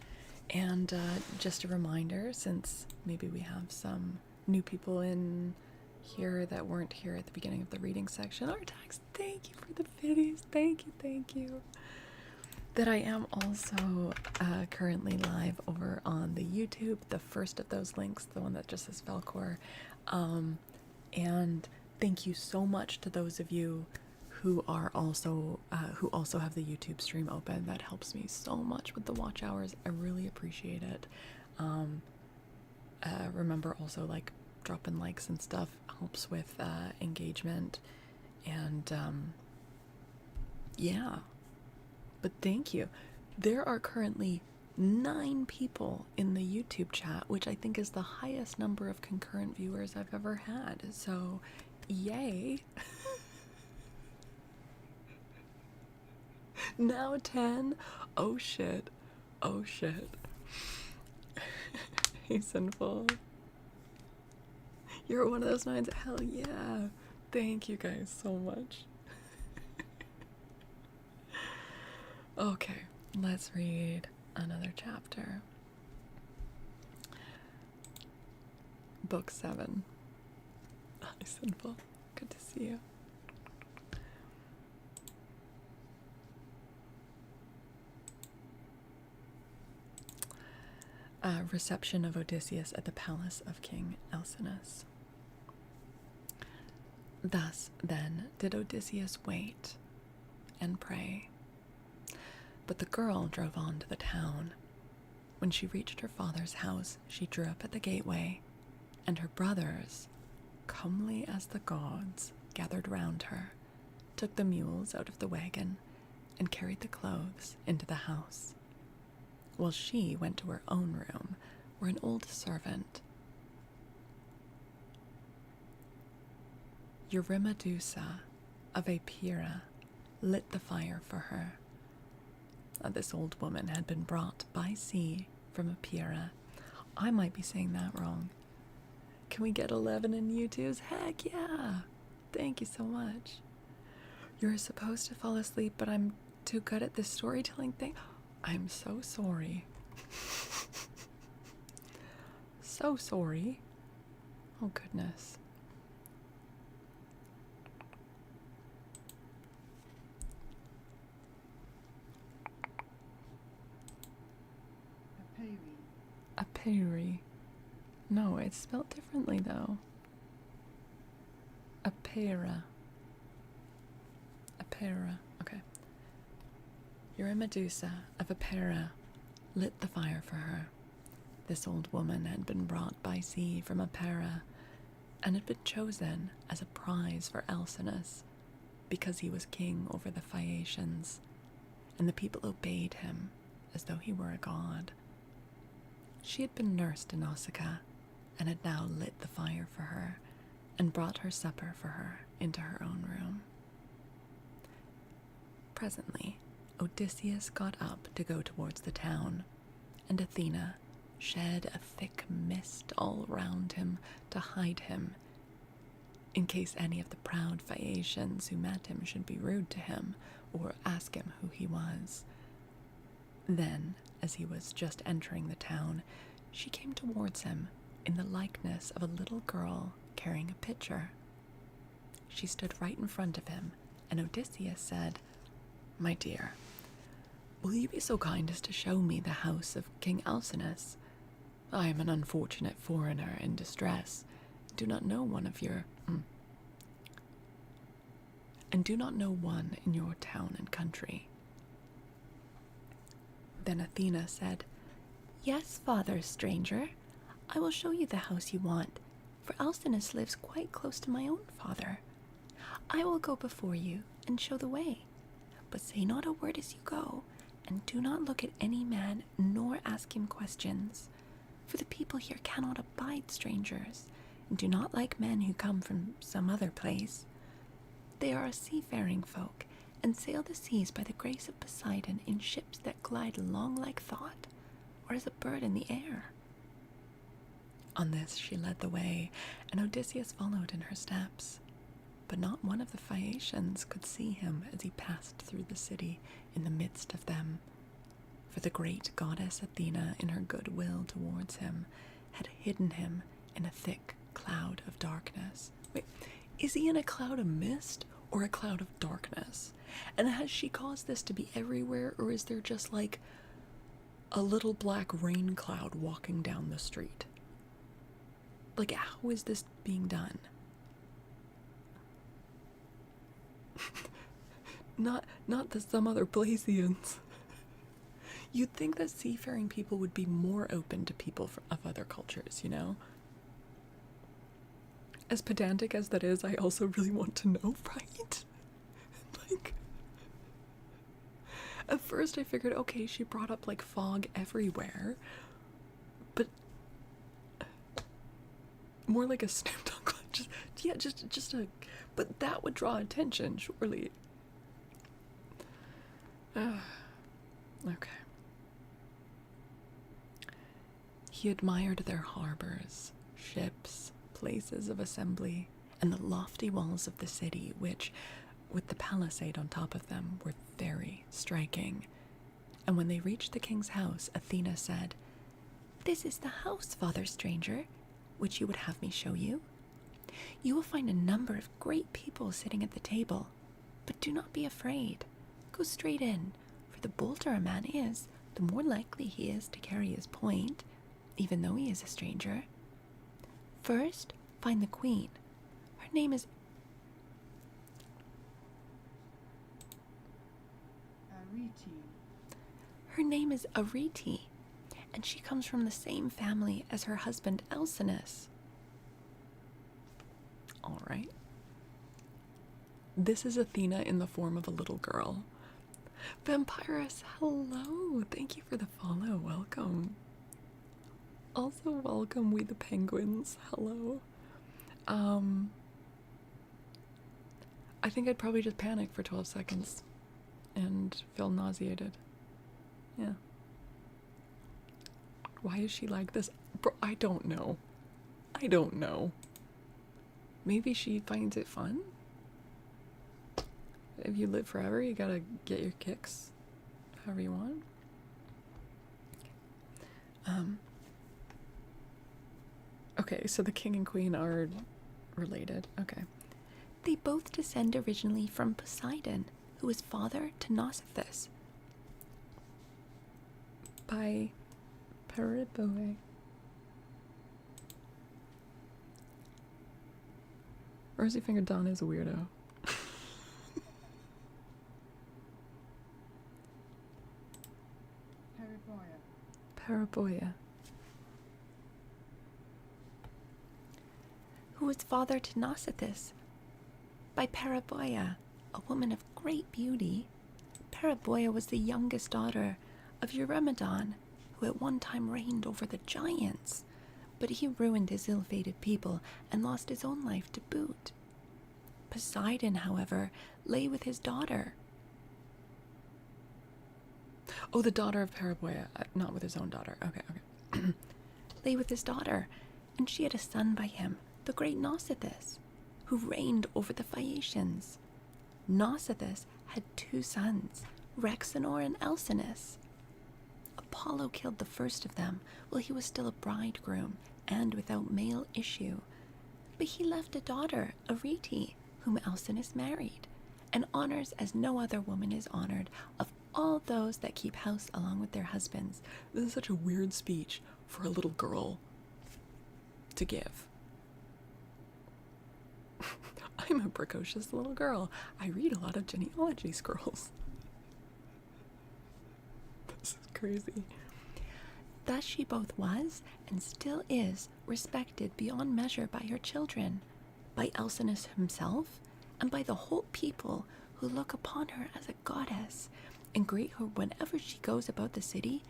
And just a reminder, since maybe we have some new people in here that weren't here at the beginning of the reading section. Artax, thank you for the videos. Thank you. That I am also currently live over on the YouTube, the first of those links, the one that just says Faolkor. And thank you so much to those of you who are also who also have the YouTube stream open. That helps me so much with the watch hours. I really appreciate it. Remember also like dropping likes and stuff helps with engagement, and yeah. But thank you. There are currently 9 people in the YouTube chat, which I think is the highest number of concurrent viewers I've ever had. So, yay. Now 10. Oh shit. Hey, Sinful. You're one of those 9s. Hell yeah. Thank you guys so much. Okay, let's read another chapter. Book 7. Hi, Sinful. Good to see you. Reception of Odysseus at the palace of King Alcinous. Thus, then, did Odysseus wait and pray. But the girl drove on to the town. When she reached her father's house, she drew up at the gateway, and her brothers, comely as the gods, gathered round her, took the mules out of the wagon, and carried the clothes into the house, while she went to her own room, where an old servant, Eurymedusa of Epira, lit the fire for her. This old woman had been brought by sea from Epira. I might be saying that wrong. Can we get 11 in YouTube's? Heck yeah! Thank you so much. You're supposed to fall asleep, but I'm too good at this storytelling thing. I'm so sorry. So sorry. Oh, goodness. A Aperi. No, it's spelled differently, though. Apera. Apera. Okay. Eurymedusa of Apera lit the fire for her. This old woman had been brought by sea from Apera and had been chosen as a prize for Alcinous because he was king over the Phaeacians, and the people obeyed him as though he were a god. She had been nursed in Nausicaa and had now lit the fire for her and brought her supper for her into her own room. Presently, Odysseus got up to go towards the town, and Athena shed a thick mist all round him to hide him, in case any of the proud Phaeacians who met him should be rude to him or ask him who he was. Then, as he was just entering the town, she came towards him in the likeness of a little girl carrying a pitcher. She stood right in front of him, and Odysseus said, "My dear, will you be so kind as to show me the house of King Alcinous? I am an unfortunate foreigner in distress, do not know one of your and do not know one in your town and country." Then Athena said, "Yes, father stranger, I will show you the house you want, for Alcinous lives quite close to my own father. I will go before you and show the way, but say not a word as you go, and do not look at any man nor ask him questions, for the people here cannot abide strangers, and do not like men who come from some other place. They are a seafaring folk, and sail the seas by the grace of Poseidon in ships that glide along like thought, or as a bird in the air." On this she led the way, and Odysseus followed in her steps. But not one of the Phaeacians could see him as he passed through the city in the midst of them, for the great goddess Athena, in her goodwill towards him, had hidden him in a thick cloud of darkness. Wait, is he in a cloud of mist or a cloud of darkness? And has she caused this to be everywhere, or is there just like a little black rain cloud walking down the street? Like, how is this being done? Not the some other Blasians. You'd think that seafaring people would be more open to people of other cultures, you know? As pedantic as that is, I also really want to know, right? Like, at first I figured, okay, she brought up like fog everywhere, but more like a Snoop Dogg, just a, but that would draw attention, surely. Okay. He admired their harbors, ships, places of assembly, and the lofty walls of the city, which, with the palisade on top of them, were very striking. And when they reached the king's house, Athena said, "This is the house, father stranger, which you would have me show you. You will find a number of great people sitting at the table, but do not be afraid. Go straight in, for the bolder a man is, the more likely he is to carry his point, even though he is a stranger. First, find the queen. Her name is Arete, and she comes from the same family as her husband Alcinous." All right. This is Athena in the form of a little girl. Vampirus, hello! Thank you for the follow. Welcome. Also, welcome, we the penguins. Hello. I think I'd probably just panic for 12 seconds and feel nauseated. Yeah. Why is she like this? Bro, I don't know. I don't know. Maybe she finds it fun? If you live forever, you gotta get your kicks however you want. Okay, so the king and queen are related. Okay. They both descend originally from Poseidon, who was father to Nausithous. By Periboe. Rosy Fingered Dawn is a weirdo. Periboea. Who was father to Nausithous. By Periboea, a woman of great beauty. Periboea was the youngest daughter of Eurymedon, who at one time reigned over the giants, but he ruined his ill-fated people and lost his own life to boot. Poseidon, however, lay with his daughter. Oh, the daughter of Periboea, not with his own daughter. Okay. Lay with his daughter, and she had a son by him, the great Nausithous, who reigned over the Phaeacians. Nausithous had 2 sons, Rhexenor and Alcinous. Apollo killed the first of them while he was still a bridegroom and without male issue. But he left a daughter, Arete, whom Alcinous married, and honors as no other woman is honored of all those that keep house along with their husbands. This is such a weird speech for a little girl to give. I'm a precocious little girl. I read a lot of genealogy scrolls. This is crazy. Thus she both was, and still is, respected beyond measure by her children, by Alcinous himself, and by the whole people who look upon her as a goddess, and greet her whenever she goes about the city,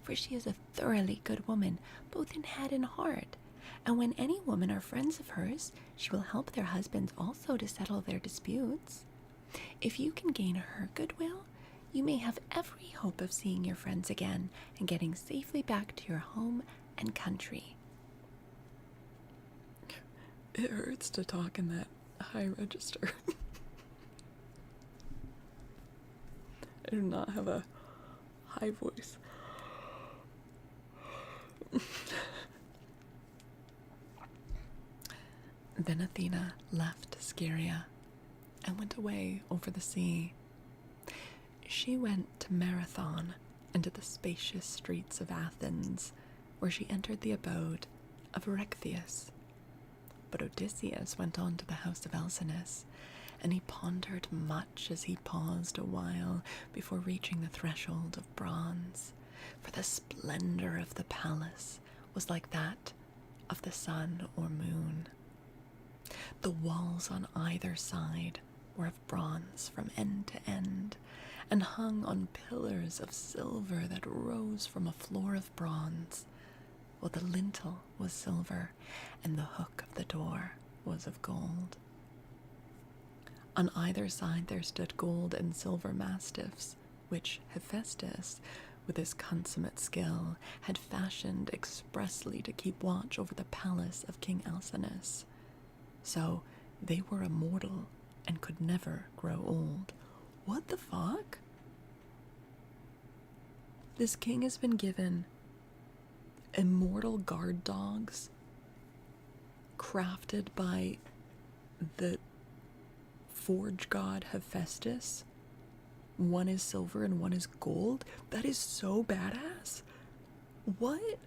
for she is a thoroughly good woman, both in head and heart. And when any women are friends of hers, she will help their husbands also to settle their disputes. If you can gain her goodwill, you may have every hope of seeing your friends again and getting safely back to your home and country. It hurts to talk in that high register. I do not have a high voice. Then Athena left Scheria and went away over the sea. She went to Marathon and to the spacious streets of Athens, where she entered the abode of Erechtheus. But Odysseus went on to the house of Alcinous, and he pondered much as he paused a while before reaching the threshold of bronze, for the splendor of the palace was like that of the sun or moon. The walls on either side were of bronze from end to end, and hung on pillars of silver that rose from a floor of bronze, while the lintel was silver, and the hook of the door was of gold. On either side there stood gold and silver mastiffs, which Hephaestus, with his consummate skill, had fashioned expressly to keep watch over the palace of King Alcinous. So they were immortal and could never grow old. What the fuck? This king has been given immortal guard dogs crafted by the forge god Hephaestus. One is silver and one is gold. That is so badass. What?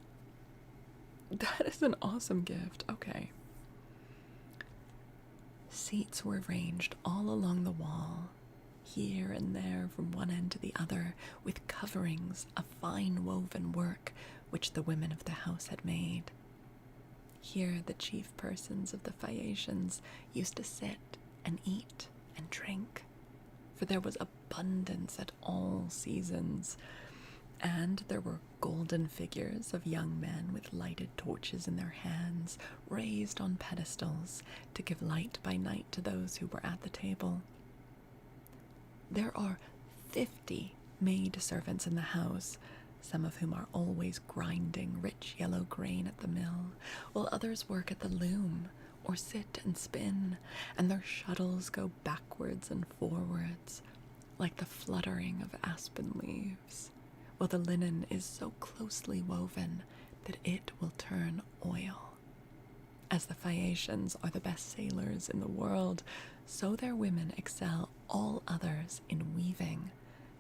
That is an awesome gift. Okay. Seats were ranged all along the wall, here and there from one end to the other, with coverings of fine woven work which the women of the house had made. Here the chief persons of the Phaeacians used to sit and eat and drink, for there was abundance at all seasons, and there were golden figures of young men with lighted torches in their hands, raised on pedestals to give light by night to those who were at the table. There are 50 maid servants in the house, some of whom are always grinding rich yellow grain at the mill, while others work at the loom or sit and spin, and their shuttles go backwards and forwards like the fluttering of aspen leaves, while the linen is so closely woven that it will turn oil. As the Phaeacians are the best sailors in the world, so their women excel all others in weaving,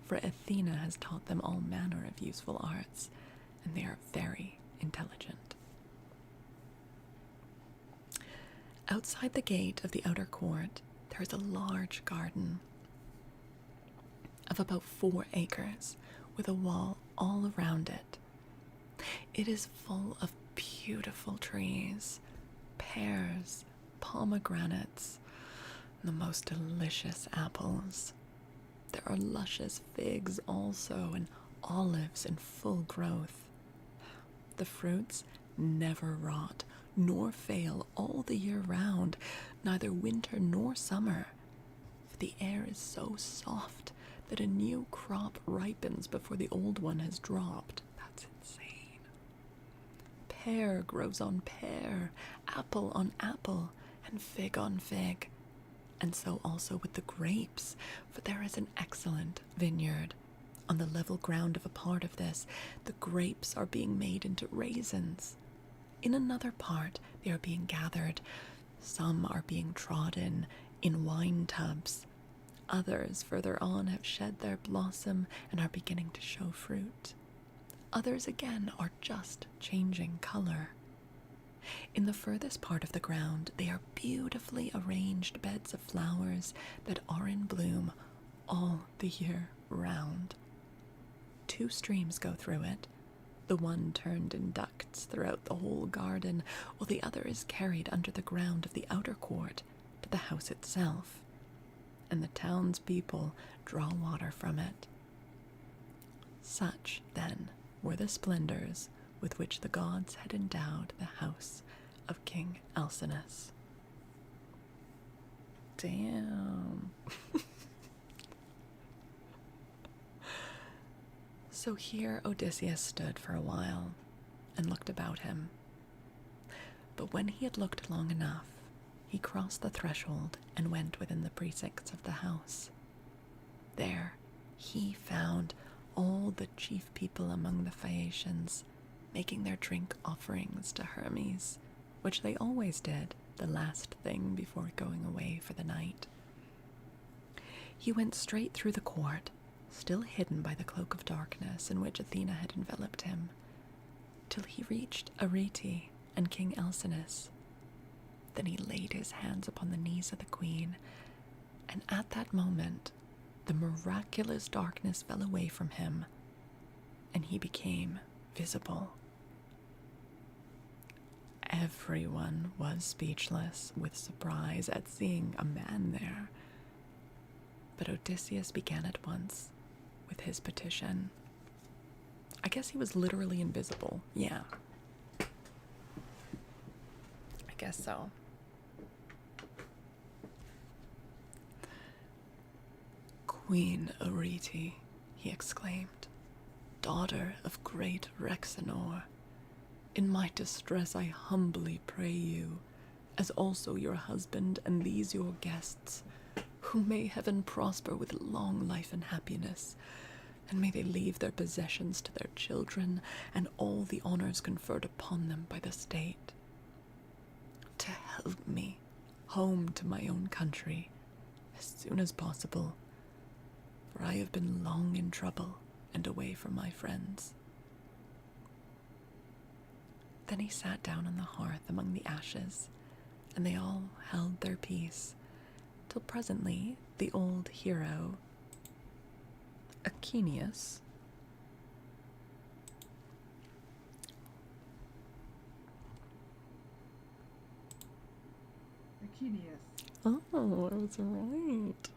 for Athena has taught them all manner of useful arts, and they are very intelligent. Outside the gate of the outer court, there is a large garden of about 4 acres, with a wall all around it. It is full of beautiful trees, pears, pomegranates, and the most delicious apples. There are luscious figs also, and olives in full growth. The fruits never rot, nor fail all the year round, neither winter nor summer, for the air is so soft that a new crop ripens before the old one has dropped. That's insane. Pear grows on pear, apple on apple, and fig on fig. And so also with the grapes, for there is an excellent vineyard. On the level ground of a part of this, the grapes are being made into raisins. In another part, they are being gathered. Some are being trodden in wine tubs. Others further on have shed their blossom and are beginning to show fruit. Others again are just changing color. In the furthest part of the ground, they are beautifully arranged beds of flowers that are in bloom all the year round. 2 streams go through it, the one turned in ducts throughout the whole garden, while the other is carried under the ground of the outer court to the house itself, and the townspeople draw water from it. Such, then, were the splendors with which the gods had endowed the house of King Alcinous. Damn. So here Odysseus stood for a while and looked about him. But when he had looked long enough, he crossed the threshold and went within the precincts of the house. There he found all the chief people among the Phaeacians making their drink offerings to Hermes, which they always did the last thing before going away for the night. He went straight through the court, still hidden by the cloak of darkness in which Athena had enveloped him, till he reached Arete and King Alcinous. Then he laid his hands upon the knees of the queen, and at that moment the miraculous darkness fell away from him, and he became visible. Everyone was speechless with surprise at seeing a man there, but Odysseus began at once with his petition. I guess he was literally invisible. Yeah. I guess so. Queen Arete, he exclaimed, daughter of great Rhexenor, in my distress I humbly pray you, as also your husband and these your guests, whom may heaven prosper with long life and happiness, and may they leave their possessions to their children and all the honors conferred upon them by the state, to help me home to my own country as soon as possible, for I have been long in trouble and away from my friends. Then he sat down on the hearth among the ashes, and they all held their peace, till presently the old hero, Achenius, Achilles. Oh, I was right.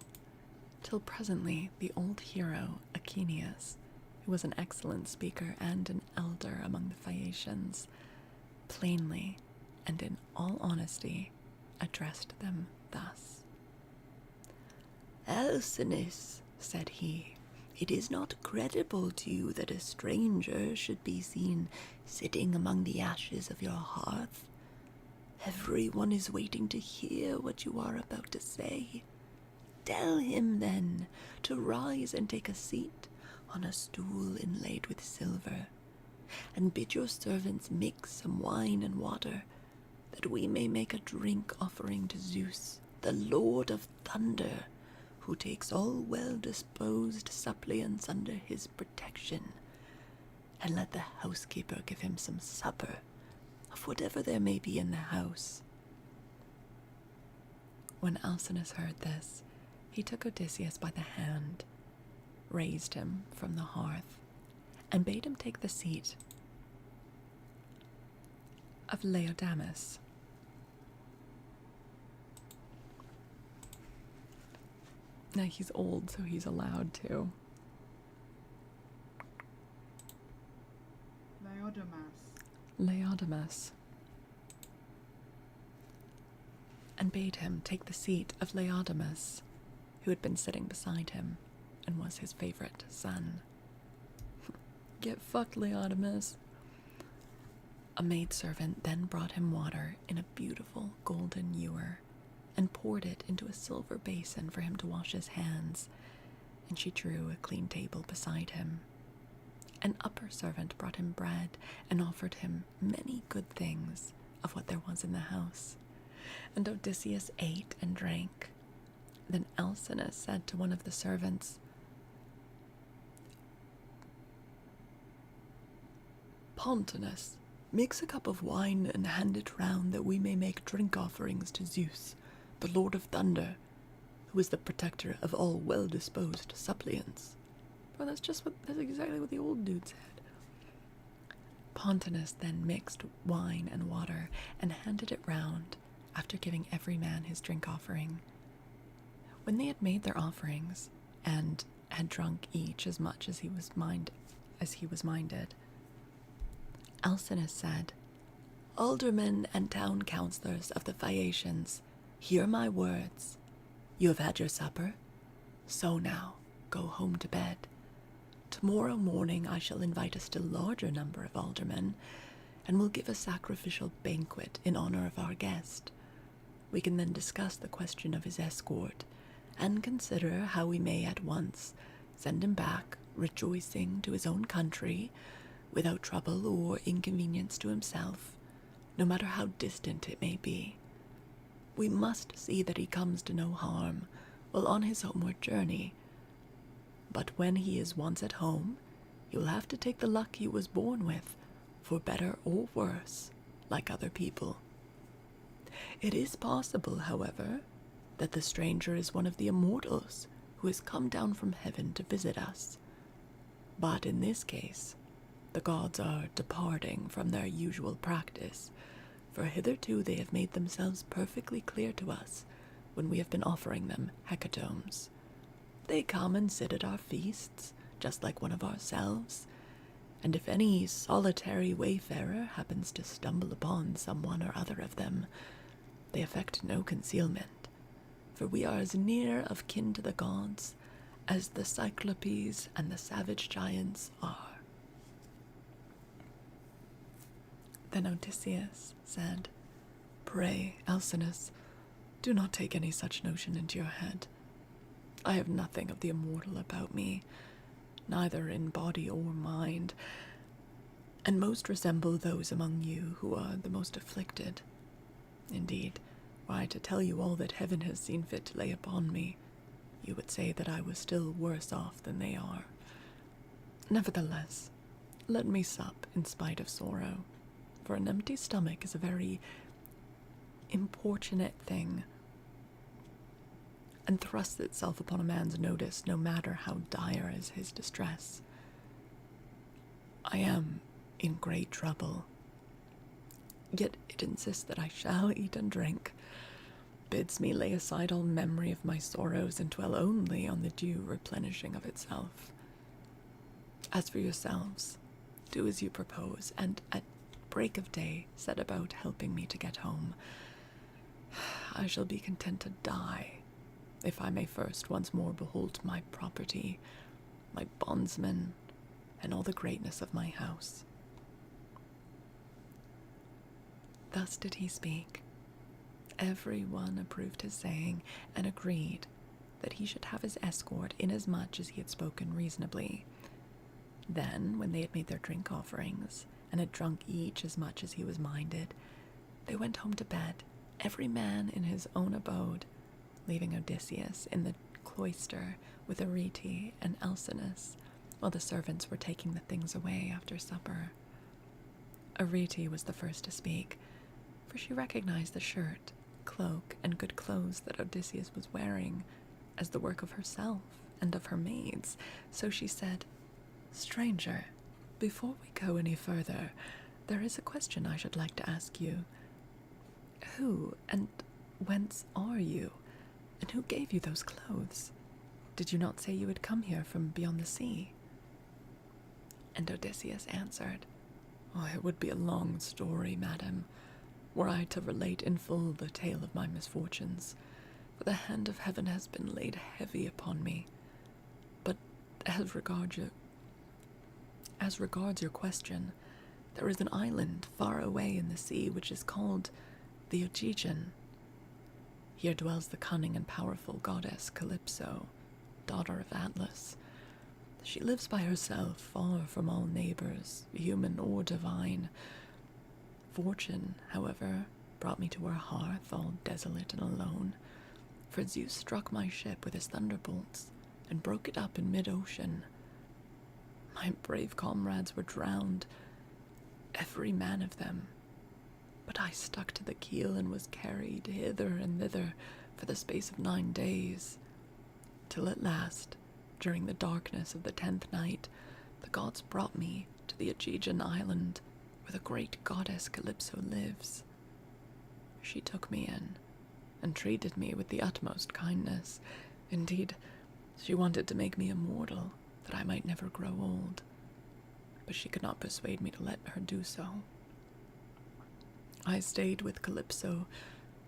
Till presently, the old hero, Achilles, who was an excellent speaker and an elder among the Phaeacians, plainly and in all honesty addressed them thus. Alcinous, said he, it is not credible to you that a stranger should be seen sitting among the ashes of your hearth. Everyone is waiting to hear what you are about to say. Tell him, then, to rise and take a seat on a stool inlaid with silver, and bid your servants mix some wine and water, that we may make a drink offering to Zeus, the Lord of Thunder, who takes all well-disposed suppliants under his protection. And let the housekeeper give him some supper, of whatever there may be in the house. When Alcinous heard this, he took Odysseus by the hand, raised him from the hearth, and bade him take the seat of Laodamas. Now he's old, so he's allowed to. Laodamas. And bade him take the seat of Laodamas, who had been sitting beside him and was his favorite son. Get fucked, Laodamas. A maidservant then brought him water in a beautiful golden ewer, and poured it into a silver basin for him to wash his hands, and she drew a clean table beside him. An upper servant brought him bread, and offered him many good things of what there was in the house. And Odysseus ate and drank. Then Alcinous said to one of the servants, Pontonous, mix a cup of wine and hand it round, that we may make drink offerings to Zeus, the Lord of Thunder, who is the protector of all well-disposed suppliants. Well, that's exactly what the old dude said. Pontonous then mixed wine and water and handed it round, after giving every man his drink offering. When they had made their offerings, and had drunk each as much as he was minded, Alcinous said, Aldermen and town councillors of the Phaeacians, hear my words. You have had your supper, so now go home to bed. Tomorrow morning I shall invite a still larger number of aldermen, and will give a sacrificial banquet in honor of our guest. We can then discuss the question of his escort, and consider how we may at once send him back rejoicing to his own country, without trouble or inconvenience to himself, no matter how distant it may be. We must see that he comes to no harm while on his homeward journey. But when he is once at home, he will have to take the luck he was born with, for better or worse, like other people. It is possible, however, that the stranger is one of the immortals who has come down from heaven to visit us. But in this case, the gods are departing from their usual practice, for hitherto they have made themselves perfectly clear to us when we have been offering them hecatombs. They come and sit at our feasts, just like one of ourselves, and if any solitary wayfarer happens to stumble upon someone or other of them, they affect no concealment, for we are as near of kin to the gods as the Cyclopes and the savage giants are. Then Odysseus said, Pray, Alcinous, do not take any such notion into your head. I have nothing of the immortal about me, neither in body or mind, and most resemble those among you who are the most afflicted. Indeed, were I to tell you all that heaven has seen fit to lay upon me, you would say that I was still worse off than they are. Nevertheless, let me sup in spite of sorrow, for an empty stomach is a very importunate thing, and thrusts itself upon a man's notice no matter how dire is his distress. I am in great trouble, yet it insists that I shall eat and drink. bids me lay aside all memory of my sorrows and dwell only on the due replenishing of itself. As for yourselves, do as you propose, and at break of day set about helping me to get home. I shall be content to die, if I may first once more behold my property, my bondsmen, and all the greatness of my house. Thus did he speak. Every one approved his saying, and agreed that he should have his escort inasmuch as he had spoken reasonably. Then, when they had made their drink offerings, and had drunk each as much as he was minded, they went home to bed, every man in his own abode, leaving Odysseus in the cloister with Arete and Alcinous, while the servants were taking the things away after supper. Arete was the first to speak, for she recognized the shirt, cloak, and good clothes that Odysseus was wearing as the work of herself and of her maids, so she said, "Stranger, before we go any further, there is a question I should like to ask you. Who and whence are you, and who gave you those clothes? Did you not say you had come here from beyond the sea?" And Odysseus answered, "Oh, it would be a long story, madam, were I to relate in full the tale of my misfortunes, for the hand of heaven has been laid heavy upon me. But as regards your question, there is an island far away in the sea which is called the Ogygian. Here dwells the cunning and powerful goddess Calypso, daughter of Atlas. She lives by herself, far from all neighbors, human or divine. Fortune, however, brought me to her hearth all desolate and alone, for Zeus struck my ship with his thunderbolts and broke it up in mid-ocean. My brave comrades were drowned, every man of them, but I stuck to the keel and was carried hither and thither for the space of 9 days, till at last, during the darkness of the 10th night, the gods brought me to the Ogygian island, where the great goddess Calypso lives. She took me in, and treated me with the utmost kindness. Indeed, she wanted to make me immortal, that I might never grow old, but she could not persuade me to let her do so. I stayed with Calypso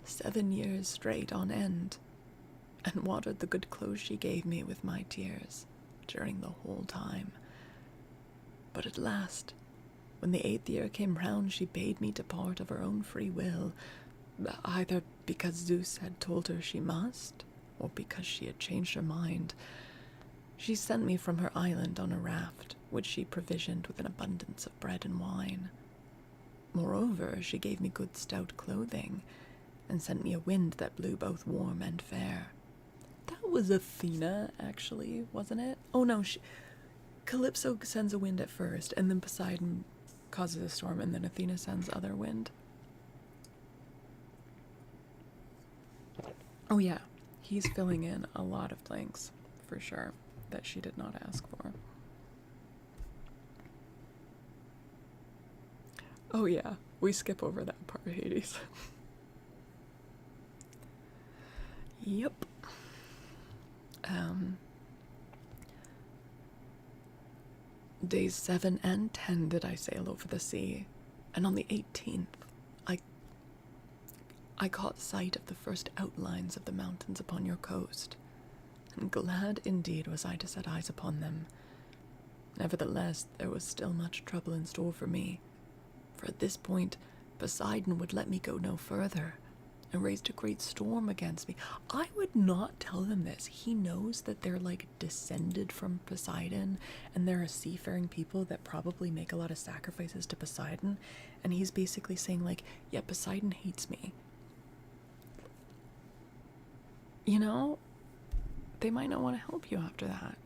7 years straight on end, and watered the good clothes she gave me with my tears during the whole time. But at last, when the 8th year came round, she bade me depart of her own free will, either because Zeus had told her she must, or because she had changed her mind. She sent me from her island on a raft, which she provisioned with an abundance of bread and wine. Moreover, she gave me good stout clothing, and sent me a wind that blew both warm and fair. That was Athena, actually, wasn't it? Oh no, Calypso sends a wind at first, and then Poseidon causes a storm, and then Athena sends other wind. Oh yeah, he's filling in a lot of blanks, for sure, that she did not ask for. Oh yeah, we skip over that part, Hades. Yep. Days 7 and 10 did I sail over the sea, and on the 18th, I caught sight of the first outlines of the mountains upon your coast, and glad indeed was I to set eyes upon them. Nevertheless, there was still much trouble in store for me, for at this point, Poseidon would let me go no further, and raised a great storm against me. I would not tell him this. He knows that they're like descended from Poseidon, and they're a seafaring people that probably make a lot of sacrifices to Poseidon, and he's basically saying like, yeah, Poseidon hates me. You know, they might not want to help you after that.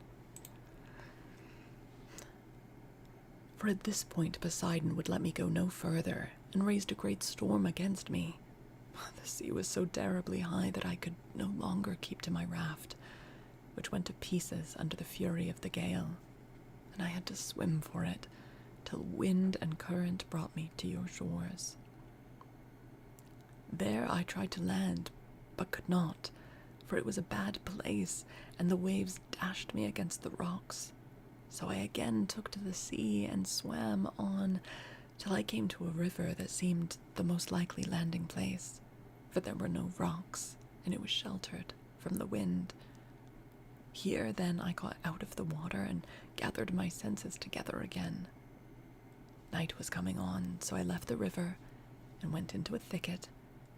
For at this point Poseidon would let me go no further, and raised a great storm against me. The sea was so terribly high that I could no longer keep to my raft, which went to pieces under the fury of the gale, and I had to swim for it, till wind and current brought me to your shores. There I tried to land, but could not, for it was a bad place, and the waves dashed me against the rocks. So I again took to the sea and swam on till I came to a river that seemed the most likely landing place, for there were no rocks, and it was sheltered from the wind. Here then I got out of the water and gathered my senses together again. Night was coming on, so I left the river and went into a thicket,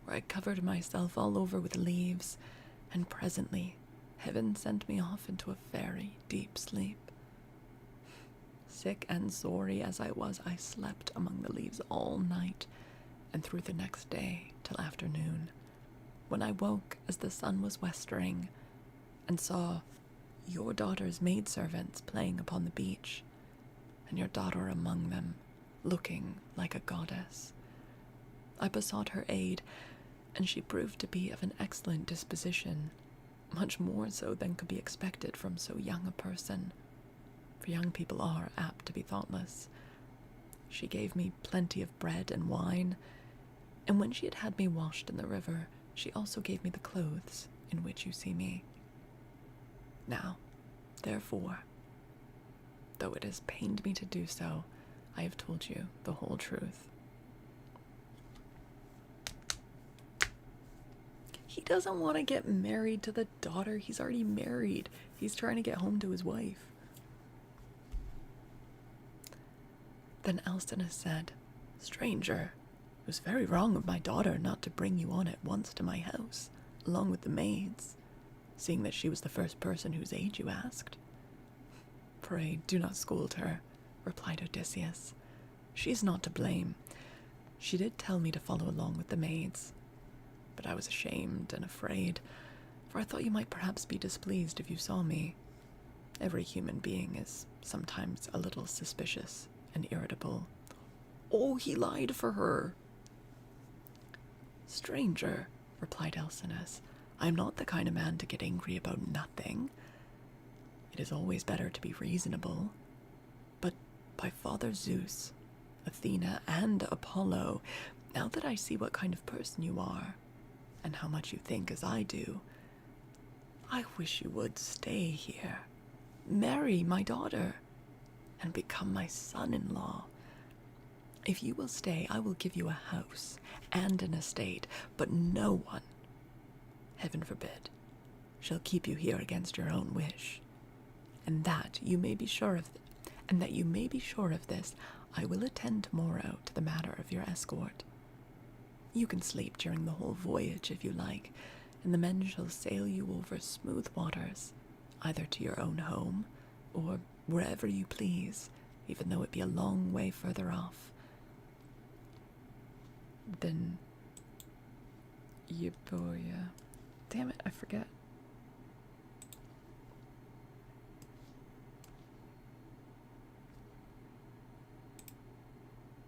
where I covered myself all over with leaves, and presently heaven sent me off into a very deep sleep. Sick and sorry as I was, I slept among the leaves all night, and through the next day till afternoon, when I woke as the sun was westering, and saw your daughter's maidservants playing upon the beach, and your daughter among them, looking like a goddess. I besought her aid, and she proved to be of an excellent disposition, much more so than could be expected from so young a person, for young people are apt to be thoughtless. She gave me plenty of bread and wine, and when she had had me washed in the river, she also gave me the clothes in which you see me. Now, therefore, though it has pained me to do so, I have told you the whole truth. He doesn't want to get married to the daughter. He's already married. He's trying to get home to his wife. Then Alcinous said, "Stranger, it was very wrong of my daughter not to bring you on at once to my house, along with the maids, seeing that she was the first person whose aid you asked." "Pray, do not scold her," replied Odysseus. "She is not to blame. She did tell me to follow along with the maids, but I was ashamed and afraid, for I thought you might perhaps be displeased if you saw me. Every human being is sometimes a little suspicious and irritable." "Oh, he lied for her." "Stranger," replied Alcinous, "I am not the kind of man to get angry about nothing. It is always better to be reasonable. But by Father Zeus, Athena, and Apollo, now that I see what kind of person you are, and how much you think as I do, I wish you would stay here, marry my daughter, and become my son-in-law. If you will stay, I will give you a house and an estate, but no one, heaven forbid, shall keep you here against your own wish. And that you may be sure of this, I will attend tomorrow to the matter of your escort. You can sleep during the whole voyage if you like, and the men shall sail you over smooth waters, either to your own home, or wherever you please, even though it be a long way further off." Then Euboea. Damn it, I forget.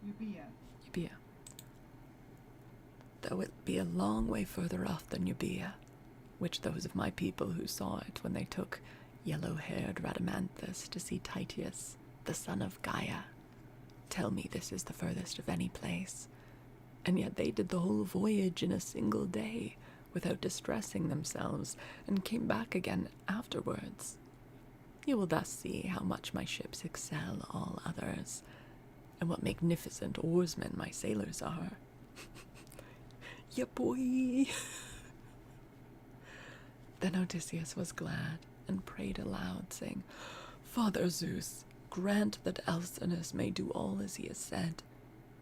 Euboea. Though it be a long way further off than Euboea, which those of my people who saw it when they took yellow-haired Rhadamanthus to see Tityus, the son of Gaia, tell me this is the furthest of any place, and yet they did the whole voyage in a single day, without distressing themselves, and came back again afterwards. You will thus see how much my ships excel all others, and what magnificent oarsmen my sailors are. Yeah, boy. Then Odysseus was glad, and prayed aloud, saying, "Father Zeus, grant that Alcinous may do all as he has said,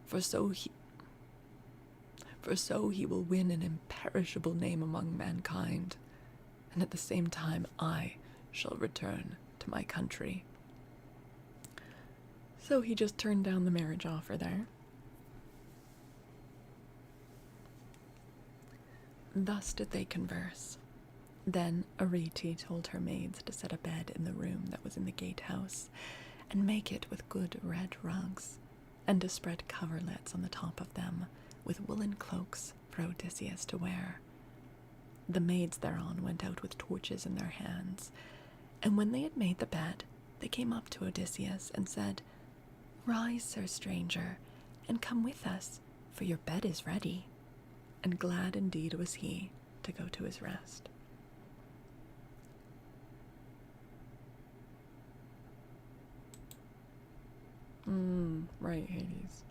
for so he will win an imperishable name among mankind, and at the same time I shall return to my country." So he just turned down the marriage offer there. Thus did they converse. Then Arete told her maids to set a bed in the room that was in the gatehouse, and make it with good red rugs, and to spread coverlets on the top of them, with woolen cloaks for Odysseus to wear. The maids thereon went out with torches in their hands, and when they had made the bed, they came up to Odysseus and said, "Rise, sir stranger, and come with us, for your bed is ready." And glad indeed was he, to go to his rest. Right, Hades.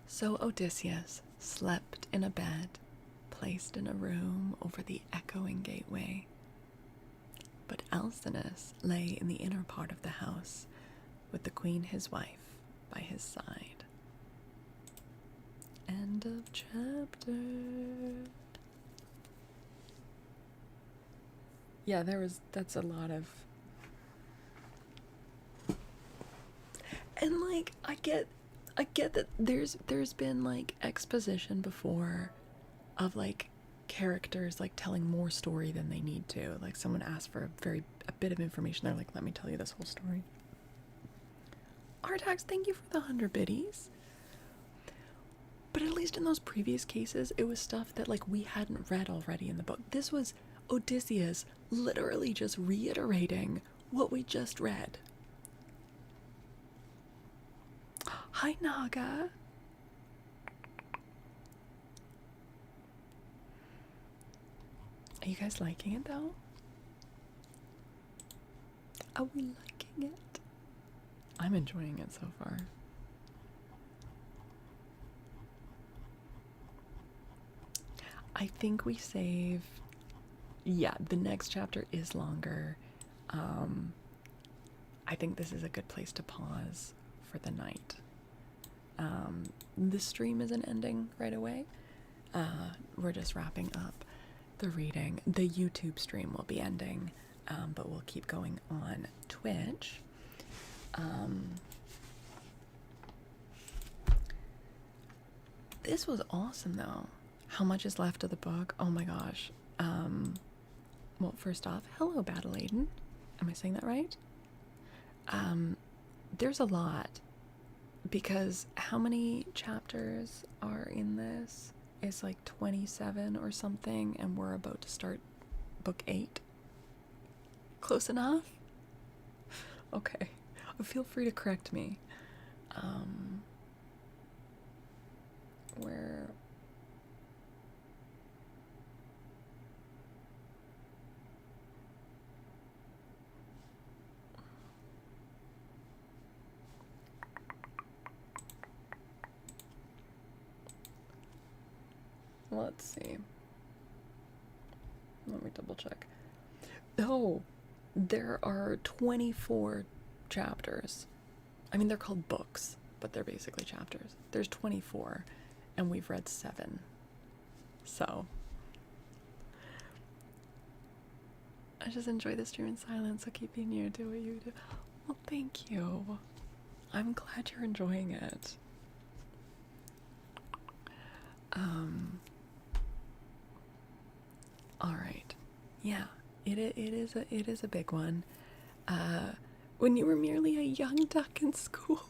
So Odysseus slept in a bed placed in a room over the echoing gateway. But Alcinous lay in the inner part of the house with the queen, his wife, by his side. End of chapter. Yeah, that's a lot of... And, like, I get that there's been, like, exposition before of, like, characters, like, telling more story than they need to. Like, someone asked for a bit of information. They're like, let me tell you this whole story. Artax, thank you for the 100 biddies. But at least in those previous cases, it was stuff that, like, we hadn't read already in the book. This was Odysseus literally just reiterating what we just read. Hi, Naga. Are you guys liking it, though? Are we liking it? I'm enjoying it so far. I think we save... Yeah, the next chapter is longer. I think this is a good place to pause for the night. The stream isn't ending right away. We're just wrapping up the reading. The YouTube stream will be ending, but we'll keep going on Twitch. This was awesome, though. How much is left of the book? Oh my gosh. Well, first off, hello, Battle Aiden. Am I saying that right? There's a lot. Because how many chapters are in this? It's like 27 or something, and we're about to start book 8. Close enough? Okay. Feel free to correct me. Where... Let's see. Let me double check. Oh, there are 24 chapters. I mean, they're called books, but they're basically chapters. There's 24, and we've read 7. So, I just enjoy the stream in silence, so keep being you, do what you do. Well, thank you. I'm glad you're enjoying it. All right. Yeah, it is a big one. When you were merely a young duck in school,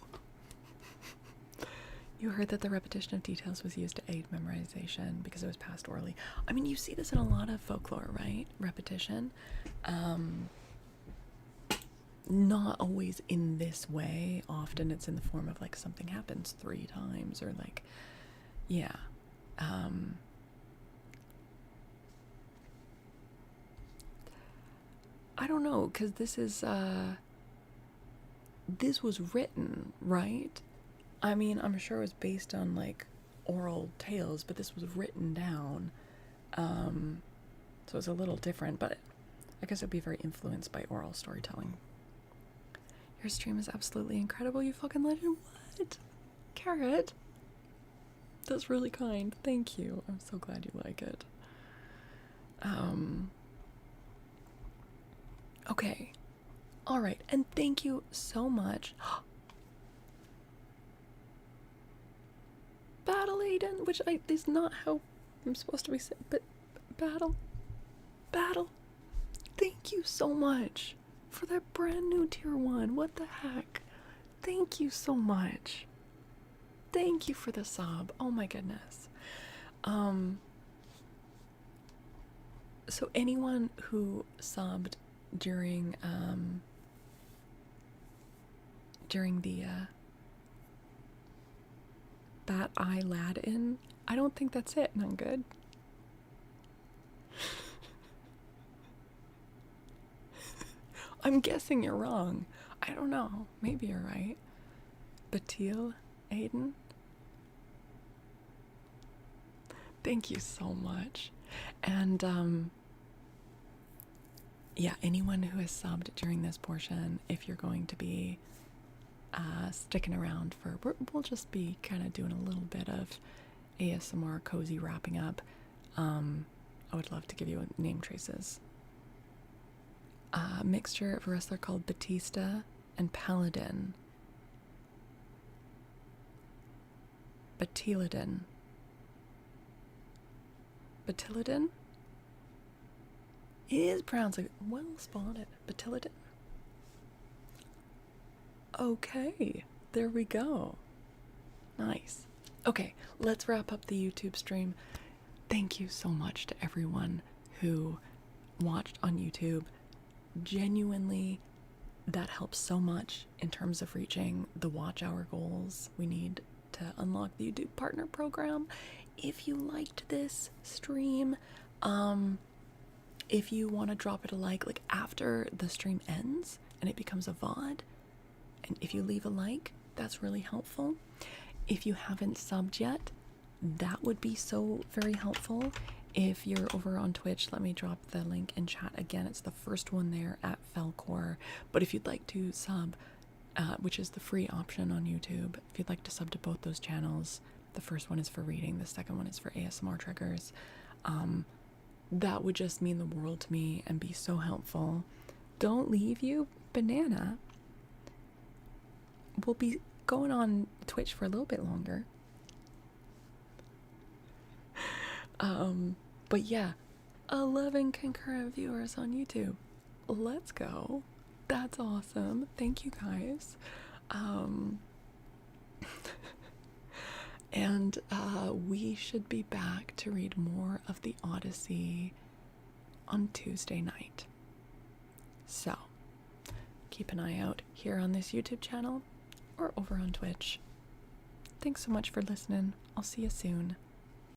you heard that the repetition of details was used to aid memorization because it was passed orally. I mean, you see this in a lot of folklore, right? Repetition. Not always in this way. Often it's in the form of, like, something happens 3 times, or, like, yeah. I don't know, because this was written, right? I mean, I'm sure it was based on, like, oral tales, but this was written down. So it's a little different, but I guess it would be very influenced by oral storytelling. Your stream is absolutely incredible, you fucking legend. What? Carrot? That's really kind. Thank you. I'm so glad you like it. Okay. Alright, and thank you so much. Battle Aiden, which is not how I'm supposed to be saying, but Battle. Thank you so much for that brand new tier 1. What the heck? Thank you so much. Thank you for the sub. Oh my goodness. So anyone who subbed during the that I lad in, I don't think that's it. None good. I'm guessing you're wrong. I don't know. Maybe you're right. Batil, Aiden? Thank you so much. And, yeah, anyone who has subbed during this portion, if you're going to be sticking around for, we'll just be kind of doing a little bit of ASMR cozy wrapping up. I would love to give you name traces. Mixture of a wrestler called Batista and Paladin. Batiladin. Batiladin? It is pronounced like, well spotted. Batiladin? Okay, there we go. Nice. Okay, let's wrap up the YouTube stream. Thank you so much to everyone who watched on YouTube. Genuinely, that helps so much in terms of reaching the watch hour goals we need to unlock the YouTube partner program. If you liked this stream, if you want to drop it a like after the stream ends and it becomes a VOD, and if you leave a like, that's really helpful. If you haven't subbed yet, that would be so very helpful. If you're over on Twitch, let me drop the link in chat again. It's the first one there at Faolkor. But if you'd like to sub, which is the free option on YouTube, if you'd like to sub to both those channels, the first one is for reading, the second one is for ASMR triggers. That would just mean the world to me and be so helpful. Don't leave you, banana. We'll be going on Twitch for a little bit longer. But yeah, 11 concurrent viewers on YouTube. Let's go. That's awesome. Thank you guys. And we should be back to read more of the Odyssey on Tuesday night. So, keep an eye out here on this YouTube channel or over on Twitch. Thanks so much for listening. I'll see you soon.